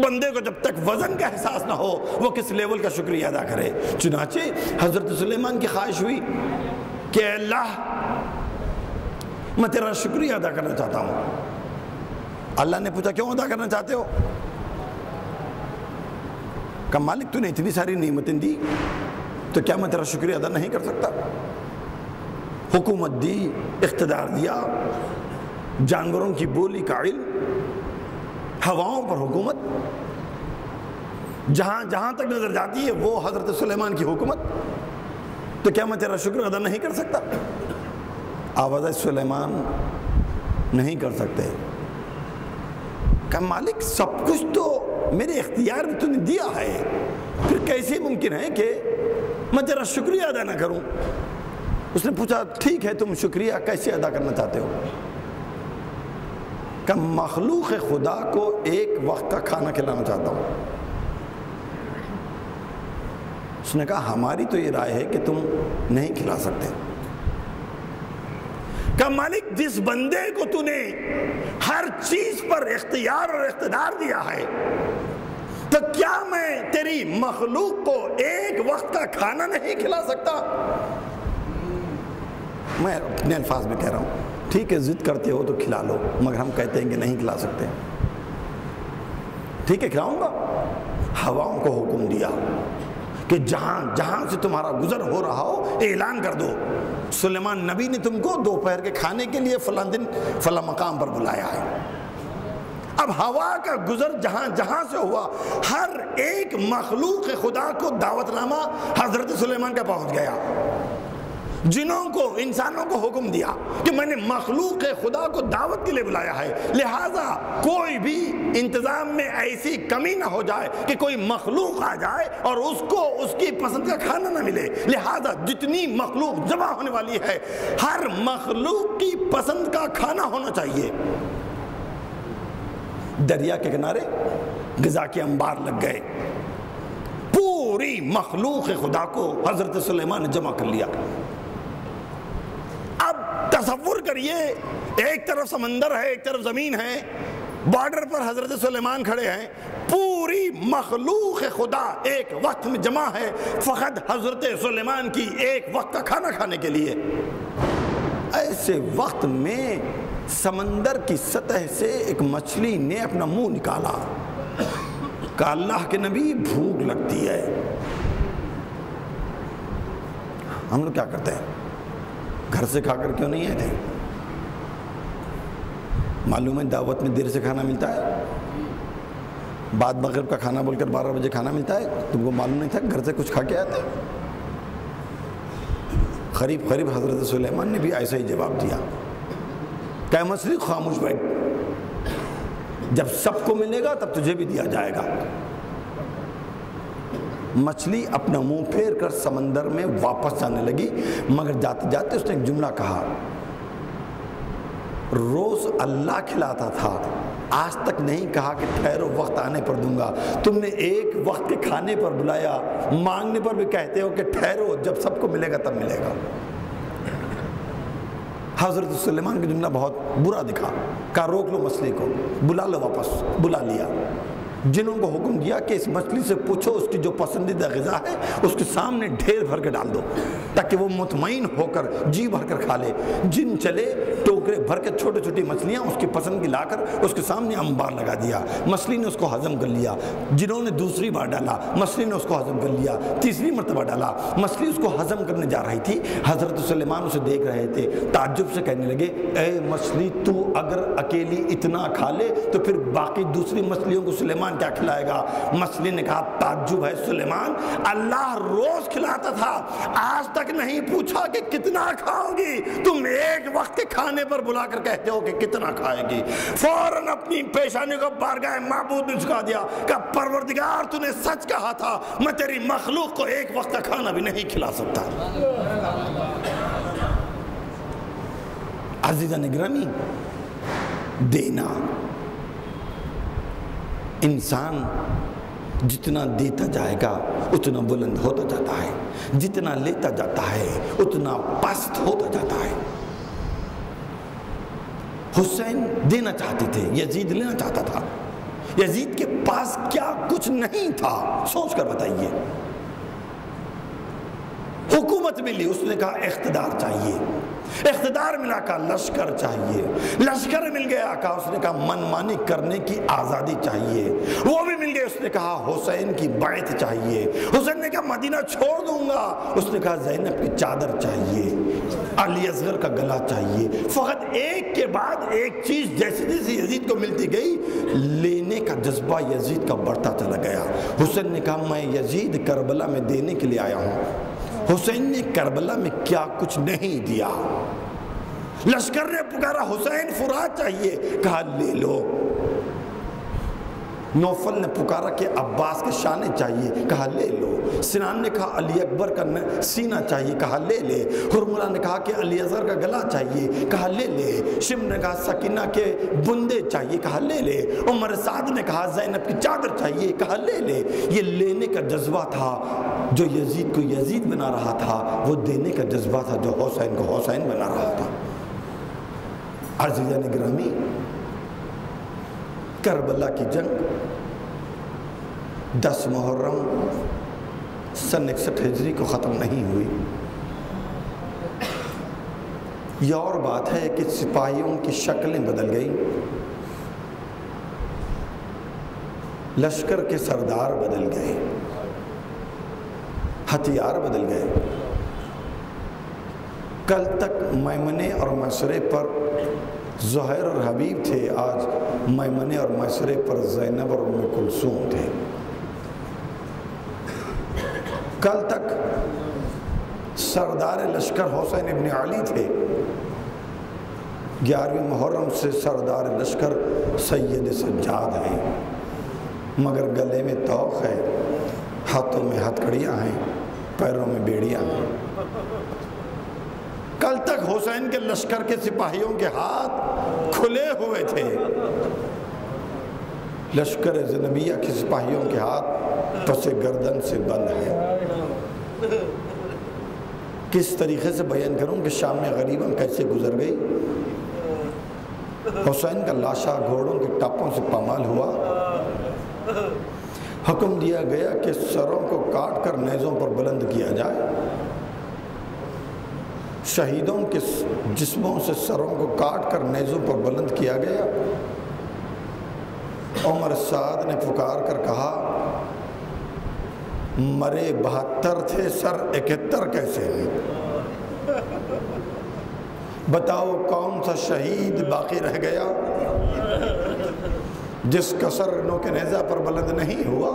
بندے کو جب تک وزن کا احساس نہ ہو وہ کس لیول کا شکریہ ادا کرے۔ چنانچہ حضرت سلیمان کی خواہش ہوئی کہ اللہ میں تیرا شکریہ ادا کرنا چاہتا ہوں۔ اللہ نے پوچھا کیوں ادا کرنا چاہتے ہو؟ کہ مالک تو نے اتنی ساری نعمتیں دی تو کیا میں تیرا شکریہ ادا نہیں کر سکتا؟ حکومت دی، اقتدار دیا، جانوروں کی بولی کا علم، ہواؤں پر حکومت، جہاں جہاں تک نظر جاتی ہے وہ حضرت سلیمان کی حکومت، تو کیا میں تیرا شکر ادا نہیں کر سکتا؟ آواز سلیمان نہیں کر سکتے۔ کہ مالک سب کچھ تو میرے اختیار میں تو نے دیا ہے، پھر کیسے ممکن ہے کہ میں تیرا شکریہ ادا نہ کروں؟ اس نے پوچھا ٹھیک ہے تم شکریہ کیسے ادا کرنا چاہتے ہو؟ کہ مخلوق خدا کو ایک وقت کا کھانا کھلانا چاہتا ہوں۔ اس نے کہا ہماری تو یہ رائے ہے کہ تم نہیں کھلا سکتے۔ کہ مالک جس بندے کو تو نے ہر چیز پر اختیار اور اقتدار دیا ہے تو کیا میں تیری مخلوق کو ایک وقت کا کھانا نہیں کھلا سکتا؟ میں اپنے الفاظ میں کہہ رہا ہوں ٹھیک ہے ضد کرتے ہو تو کھلا لو، مگر ہم کہتے ہیں کہ نہیں کھلا سکتے۔ ٹھیک ہے کھلاؤں گا۔ ہواؤں کو حکم دیا کہ جہاں جہاں سے تمہارا گزر ہو رہا ہو اعلان کر دو سلیمان نبی نے تم کو دوپہر کے کھانے کے لیے فلاں دن فلاں مقام پر بلایا ہے۔ اب ہوا کا گزر جہاں جہاں سے ہوا ہر ایک مخلوق خدا کو دعوت نامہ حضرت سلیمان کا پہنچ گیا۔ جنوں کو انسانوں کو حکم دیا کہ میں نے مخلوق خدا کو دعوت کے لیے بلایا ہے، لہٰذا کوئی بھی انتظام میں ایسی کمی نہ ہو جائے کہ کوئی مخلوق آ جائے اور اس کو اس کی پسند کا کھانا نہ ملے۔ لہٰذا جتنی مخلوق جمع ہونے والی ہے ہر مخلوق کی پسند کا کھانا ہونا چاہیے۔ دریا کے کنارے غذا کے انبار لگ گئے، پوری مخلوق خدا کو حضرت سلیمان نے جمع کر لیا۔ اب تصور کریے ایک طرف سمندر ہے ایک طرف زمین ہے، بارڈر پر حضرت سلیمان کھڑے ہیں، پوری مخلوق خدا ایک وقت میں جمع ہے فقط حضرت سلیمان کی ایک وقت کا کھانا کھانے کے لیے۔ ایسے وقت میں سمندر کی سطح سے ایک مچھلی نے اپنا منہ نکالا، کہا اللہ کے نبی بھوک لگتی ہے۔ ہم لوگ کیا کرتے ہیں؟ گھر سے کھا کر کیوں نہیں آئے تھے؟ معلوم ہے دعوت میں دیر سے کھانا ملتا ہے، بعد مغرب کا کھانا بول کر 12 بجے کھانا ملتا ہے، تم کو معلوم نہیں تھا گھر سے کچھ کھا کے آتے؟ قریب قریب حضرت سلیمان نے بھی ایسا ہی جواب دیا کہ مچھلی خاموش بیٹھ، جب سب کو ملے گا تب تجھے بھی دیا جائے گا۔ مچھلی اپنا منہ پھیر کر سمندر میں واپس جانے لگی، مگر جاتے جاتے اس نے ایک جملہ کہا، روز اللہ کھلاتا تھا، آج تک نہیں کہا کہ ٹھہرو وقت آنے پر دوں گا۔ تم نے ایک وقت کے کھانے پر بلایا، مانگنے پر بھی کہتے ہو کہ ٹھہرو، جب سب کو ملے گا تب ملے گا۔ حضرت سلیمان کا جملہ بہت برا دکھا، کہا روک لو مچھلی کو، بلا لو واپس، بلا لیا۔ جنہوں کو حکم دیا کہ اس مچھلی سے پوچھو اس کی جو پسندیدہ غذا ہے اس کے سامنے ڈھیر بھر کے ڈال دو تاکہ وہ مطمئن ہو کر جی بھر کر کھا لے۔ جن چلے ٹوکرے بھر کے چھوٹی چھوٹی مچھلیاں اس کی پسند کی لا کر اس کے سامنے انبار لگا دیا، مچھلی نے اس کو ہضم کر لیا۔ جنہوں نے دوسری بار ڈالا، مچھلی نے اس کو ہضم کر لیا۔ تیسری مرتبہ ڈالا، مچھلی اس کو ہضم کرنے جا رہی تھی۔ حضرت سلیمان اسے دیکھ رہے تھے، تعجب سے کہنے لگے، اے مچھلی تو اگر اکیلی اتنا کھا لے تو پھر باقی دوسری مچھلیوں کو سلیمان کیا کھلائے گا؟ مچھلی نے کہا تعجب ہے سلیمان، اللہ روز کھلاتا تھا، آج تک نہیں پوچھا کہ کتنا کھاؤ گی، تم ایک وقت کے کھانے پر بلا کر کہتے ہو کہ کتنا کھائے گی۔ فوراً اپنی پیشانی کو بارگاہ معبود میں جھکا دیا کہ پروردگار تو نے سچ کہا تھا، میں تیری مخلوق کو ایک وقت کا کھانا بھی نہیں کھلا سکتا۔ عزیزان گرامی، دینا، انسان جتنا دیتا جائے گا اتنا بلند ہوتا جاتا ہے، جتنا لیتا جاتا ہے اتنا پست ہوتا جاتا ہے۔ حسین دینا چاہتے تھے، یزید لینا چاہتا تھا۔ یزید کے پاس کیا کچھ نہیں تھا، سوچ کر بتائیے۔ حکومت ملی، اس نے کہا اقتدار چاہیے، اقتدار ملا، کہا لشکر چاہیے، لشکر مل گیا، کہا اس نے کہا من مانی کرنے کی آزادی چاہیے، وہ بھی مل گئے، اس نے کہا حسین کی بیعت چاہیے، حسین نے کہا مدینہ چھوڑ دوں گا، اس نے کہا زینب کی چادر چاہیے، علی اصغر کا گلا چاہیے۔ فقط ایک کے بعد ایک چیز جیسے جیسے یزید کو ملتی گئی، لینے کا جذبہ یزید کا بڑھتا چلا گیا۔ حسین نے کہا میں یزید کربلا میں دینے کے لیے آیا ہوں۔ حسین نے کربلا میں کیا کچھ نہیں دیا۔ لشکر نے پکارا حسین فرات چاہیے، کہا لے لو۔ نوفل نے پکارا کہ عباس کے شانے چاہیے، کہا لے لو۔ سنان نے کہا علی اکبر کا سینہ چاہیے، کہا لے لے۔ حرملہ نے کہا کہ علی اصغر کا گلا چاہیے، کہا لے لے۔ شم نے کہا سکینہ کے بندے چاہیے، کہا لے لے۔ عمر سعد نے کہا زینب کی چادر چاہیے، کہا لے لے۔ یہ لینے کا جذبہ تھا جو یزید کو یزید بنا رہا تھا، وہ دینے کا جذبہ تھا جو حسین کو حسین بنا رہا تھا۔ عزیزان گرامی، کربلا کی جنگ 10 محرم سن 61 ہجری کو ختم نہیں ہوئی۔ یہ اور بات ہے کہ سپاہیوں کی شکلیں بدل گئیں، لشکر کے سردار بدل گئے، ہتھیار بدل گئے۔ کل تک میمنے اور میسرے پر زہیر اور حبیب تھے، آج میمنے اور میسرے پر زینب اور ام کلثوم تھے۔ کل تک سردار لشکر حسین ابن علی تھے، 11ویں محرم سے سردار لشکر سید سجاد ہیں، مگر گلے میں طوق ہے، ہاتھوں میں ہتھکڑیاں ہیں، پیروں میں بیڑیاں ہیں۔ کل تک حسین کے لشکر کے سپاہیوں کے ہاتھ کھلے ہوئے تھے، لشکر زینبیہ کے سپاہیوں کے ہاتھ پس گردن سے بند ہیں۔ کس طریقے سے بیان کروں کہ شام میں غریباں کیسے گزر گئی؟ حسین کا لاشا گھوڑوں کے ٹاپوں سے پامال ہوا، حکم دیا گیا کہ سروں کو کاٹ کر نیزوں پر بلند کیا جائے۔ شہیدوں کے جسموں سے سروں کو کاٹ کر نیزوں پر بلند کیا گیا۔ عمر سعد نے پکار کر کہا مرے 72 تھے، سر 71 کیسے ہیں؟ بتاؤ کون سا شہید باقی رہ گیا جس کا سر نوک نیزہ پر بلند نہیں ہوا؟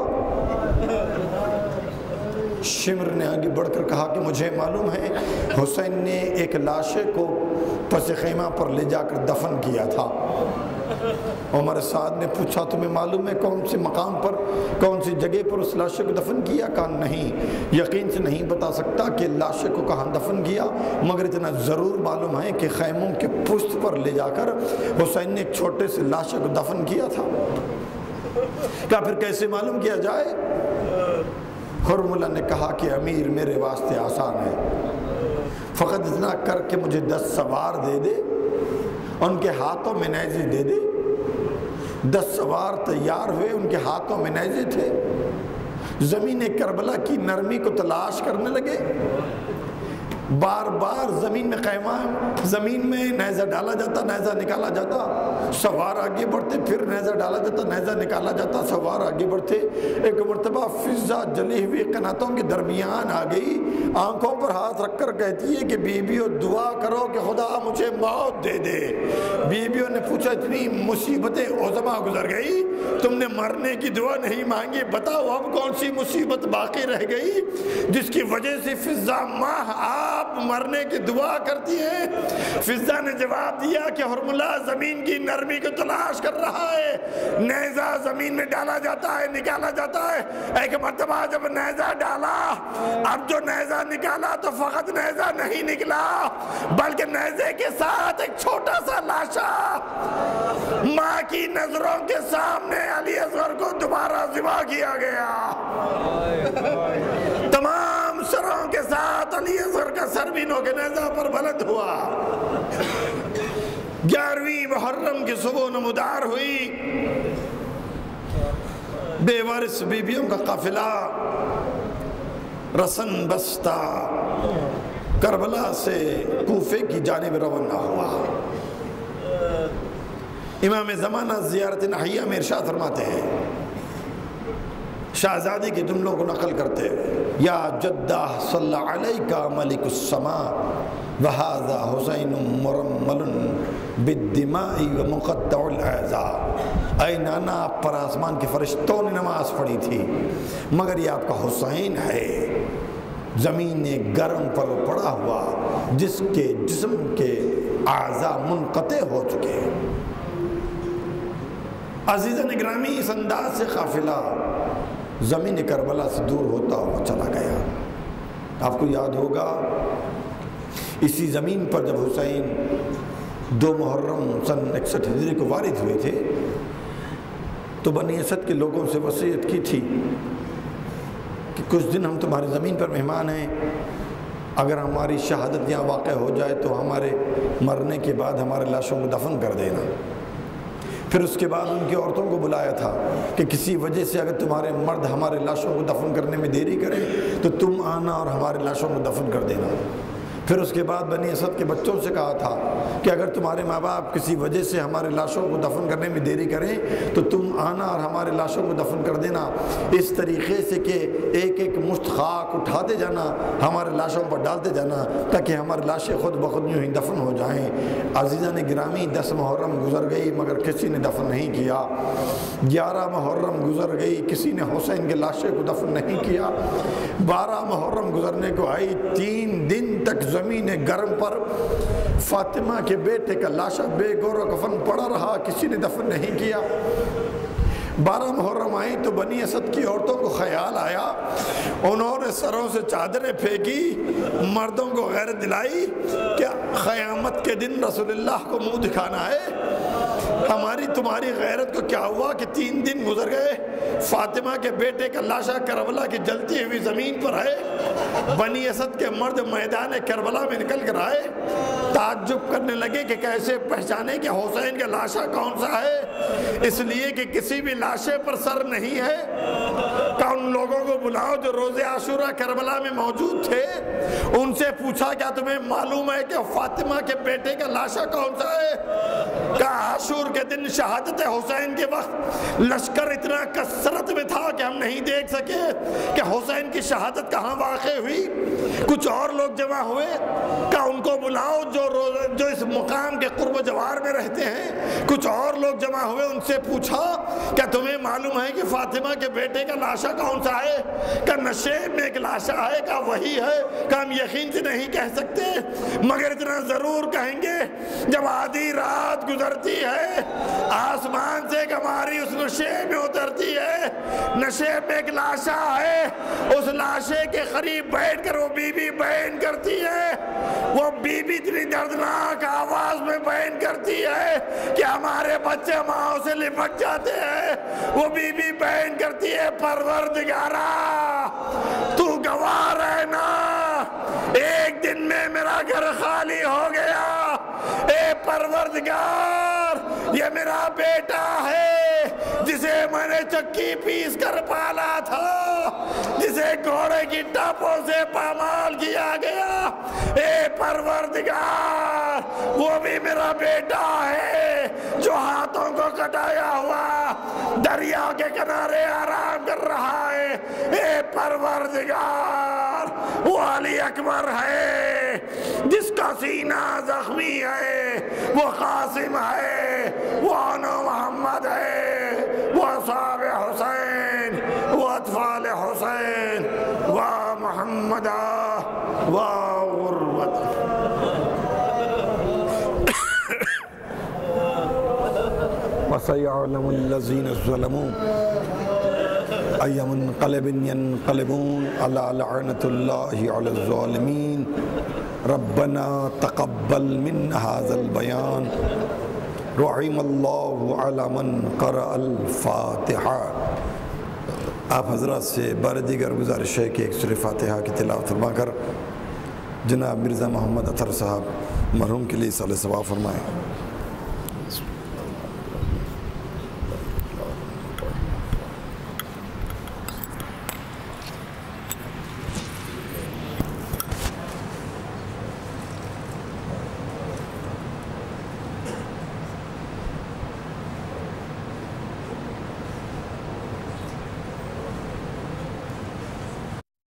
شمر نے آگے بڑھ کر کہا کہ مجھے معلوم ہے حسین نے ایک لاشے کو پس خیمہ پر لے جا کر دفن کیا تھا۔ عمر سعد نے پوچھا تمہیں معلوم ہے کون سے مقام پر، کون سی جگہ پر اس لاشے کو دفن کیا؟ کہا نہیں، یقین سے نہیں بتا سکتا کہ لاشے کو کہاں دفن کیا، مگر اتنا ضرور معلوم ہے کہ خیموں کے پشت پر لے جا کر حسین نے ایک چھوٹے سے لاشے کو دفن کیا تھا۔ کہا پھر کیسے معلوم کیا جائے؟ خرملہ نے کہا کہ امیر میرے واسطے آسان ہے، فقط اتنا کر کے مجھے 10 سوار دے دے، ان کے ہاتھوں میں نیزے دے دے۔ 10 سوار تیار ہوئے، ان کے ہاتھوں میں نیزے تھے، زمین کربلا کی نرمی کو تلاش کرنے لگے، بار بار زمین میں خیمہ، زمین میں نیزہ ڈالا جاتا، نیزہ نکالا جاتا، سوار آگے بڑھتے، پھر نیزہ ڈالا جاتا، نیزہ نکالا جاتا، سوار آگے بڑھتے۔ ایک مرتبہ فضا جلی ہوئی قناتوں کے درمیان آ گئی، آنکھوں پر ہاتھ رکھ کر کہتی ہے کہ بیبیوں دعا کرو کہ خدا مجھے موت دے دے۔ بیبیوں نے پوچھا اتنی مصیبتیں عظما گزر گئی، تم نے مرنے کی دعا نہیں مانگی، بتاؤ اب کون سی مصیبت باقی رہ گئی جس کی وجہ سے فضا ماہ آپ مرنے کی دعا کرتی ہے؟ فضا نے جواب دیا کہ حرملہ زمین کی نرمی کو تلاش کر رہا ہے، نیزہ زمین میں ڈالا جاتا ہے، نکالا جاتا ہے۔ ایک مرتبہ جب نیزہ ڈالا، اب جو نیزہ نکالا تو فقط نیزہ نہیں نکلا بلکہ نیزے کے ساتھ ایک چھوٹا سا لاشا ماں کی نظروں کے سامنے علی اصغر کو دوبارہ ذبح کیا گیا۔ تمام سروں کے ساتھ علی اصغر کا سر بھی نوک نیزہ پر بلند ہوا۔ 11ویں محرم کی صبح نمودار ہوئی، بے وارث بیبیوں کا قافلہ رسن بستہ کربلا سے کوفے کی جانب روانہ ہوا۔ امام زمانہ زیارت نحیہ میں ارشاد فرماتے ہیں، شہزادی کے جملوں کو نقل کرتے ہوئے، یا جدہ صلی علیکہ ملک السماء وہذا حسین مرمل بالدماء ومقطع الاعضاء۔ اے نانا، آپ پر آسمان کے فرشتوں نے نماز پڑھی تھی، مگر یہ آپ کا حسین ہے، زمین گرم پر پڑا ہوا جس کے جسم کے اعضاء منقطع ہو چکے ہیں۔ عزیزان گرامی، اس انداز سے قافلہ زمین کربلا سے دور ہوتا ہوا چلا گیا۔ آپ کو یاد ہوگا اسی زمین پر جب حسین 2 محرم سن 61 ہجری کو وارد ہوئے تھے تو بنی اسد کے لوگوں سے وصیت کی تھی کہ کچھ دن ہم تمہاری زمین پر مہمان ہیں، اگر ہماری شہادت یہاں واقع ہو جائے تو ہمارے مرنے کے بعد ہمارے لاشوں کو دفن کر دینا۔ پھر اس کے بعد ان کی عورتوں کو بلایا تھا کہ کسی وجہ سے اگر تمہارے مرد ہمارے لاشوں کو دفن کرنے میں دیری کریں تو تم آنا اور ہمارے لاشوں کو دفن کر دینا۔ پھر اس کے بعد بنی اسد کے بچوں سے کہا تھا کہ اگر تمہارے ماں باپ کسی وجہ سے ہمارے لاشوں کو دفن کرنے میں دیری کریں تو تم آنا اور ہمارے لاشوں کو دفن کر دینا، اس طریقے سے کہ ایک ایک مشت خاک اٹھاتے جانا، ہمارے لاشوں پر ڈالتے جانا تاکہ ہماری لاشیں خود بخود یوں ہی دفن ہو جائیں۔ عزیزان گرامی، 10 محرم گزر گئی مگر کسی نے دفن نہیں کیا۔ 11 محرم گزر گئی، کسی نے حسین کے لاشے کو دفن نہیں کیا۔ 12 محرم گزرنے کو آئی، 3 دن تک زمین گرم پر فاطمہ کے بیٹے کا لاشا بے گور و کفن پڑا رہا، کسی نے دفن نہیں کیا۔ 12 محرم آئی تو بنی اسد کی عورتوں کو خیال آیا، انہوں نے سروں سے چادریں پھینکی، مردوں کو غیرت دلائی کہ قیامت کے دن رسول اللہ کو منہ دکھانا ہے۔ ہماری تمہاری غیرت کو کیا ہوا کہ 3 دن گزر گئے، فاطمہ کے بیٹے کا لاشا کربلا کی جلتی ہوئی زمین پر ہے، بنی اسد کے مرد میدان کربلا میں نکل کر آئے، تعجب کرنے لگے کہ کیسے پہچانے کہ حسین کا لاشا کون سا ہے، اس لیے کہ کسی بھی لاشے پر سر نہیں ہے، کہ ان لوگوں کو بلاؤ جو روز عاشورہ کربلا میں موجود تھے، ان سے پوچھا کیا تمہیں معلوم ہے کہ فاطمہ کے بیٹے کا لاشا کون سا ہے؟ کہ عاشور کے دن شہادت حسین کے وقت لشکر اتنا کثرت میں تھا کہ ہم نہیں دیکھ سکے کہ حسین کی شہادت کہاں واقع ہوئی۔ کچھ اور لوگ جمع ہوئے کہ ان کو بلاؤ جو اس مقام کے قرب و جوار میں رہتے ہیں۔ کچھ اور لوگ جمع ہوئے، ان سے پوچھا کہ تمہیں معلوم ہے کہ فاطمہ کے بیٹے کا لاشا کون سا ہے؟ کہ نشیب میں ایک لاشا ہے، کہ وہی ہے، کہ ہم یقین سے نہیں کہہ سکتے مگر اتنا ضرور کہیں گے جب آدھی رات گزرتی ہے آسمان سے ہماری اس نشیب میں اترتی ہے، نشیب میں ایک لاشا ہے، اس لاشے کے قریب بیٹھ کر وہ بی بی بیان کرتی ہے، وہ بی بی اتنی دردناک آواز میں بیان کرتی ہے کہ ہمارے بچے ماں سے لپٹ جاتے ہیں۔ وہ بی بی بیان کرتی ہے پروردگارا تو گواہ رہنا، ایک دن میں میرا گھر خالی ہو گیا، اے پروردگار یہ میرا بیٹا ہے جسے میں نے چکی پیس کر پالا تھا، جسے گھوڑے کی ٹاپوں سے پامال کیا گیا، اے پروردگار وہ بھی میرا بیٹا ہے جو ہاتھوں کو کٹایا ہوا دریا کے کنارے آرام کر رہا ہے، اے پروردگار وہ علی اکبر ہے جس کا سینہ زخمی ہے، وہ قاسم ہے، وہ انو محمد ہے، وہ اصحاب حسین، وہ اطفال حسین، وہ محمد وہ غربت۔ وَسَيَعْلَمُ الَّذِينَ ظَلَمُوا أَيَّ مُنْقَلِبٍ يَنْقَلِبُونَ عَلَى لَعْنَةِ اللَّهِ عَلَى الظَّالِمِينَ رَبَّنَا تَقَبَّلْ مِنَّا هَذَا الْبَيَانَ رحم اللہ علی من قرأ الفاتحہ۔ آپ حضرات سے بار دیگر گزارش ہے کہ ایک سورہ فاتحہ کی تلاوت فرما کر جناب مرزا محمد اطہر صاحب مرحوم کے لیے صالح ثواب فرمائیں۔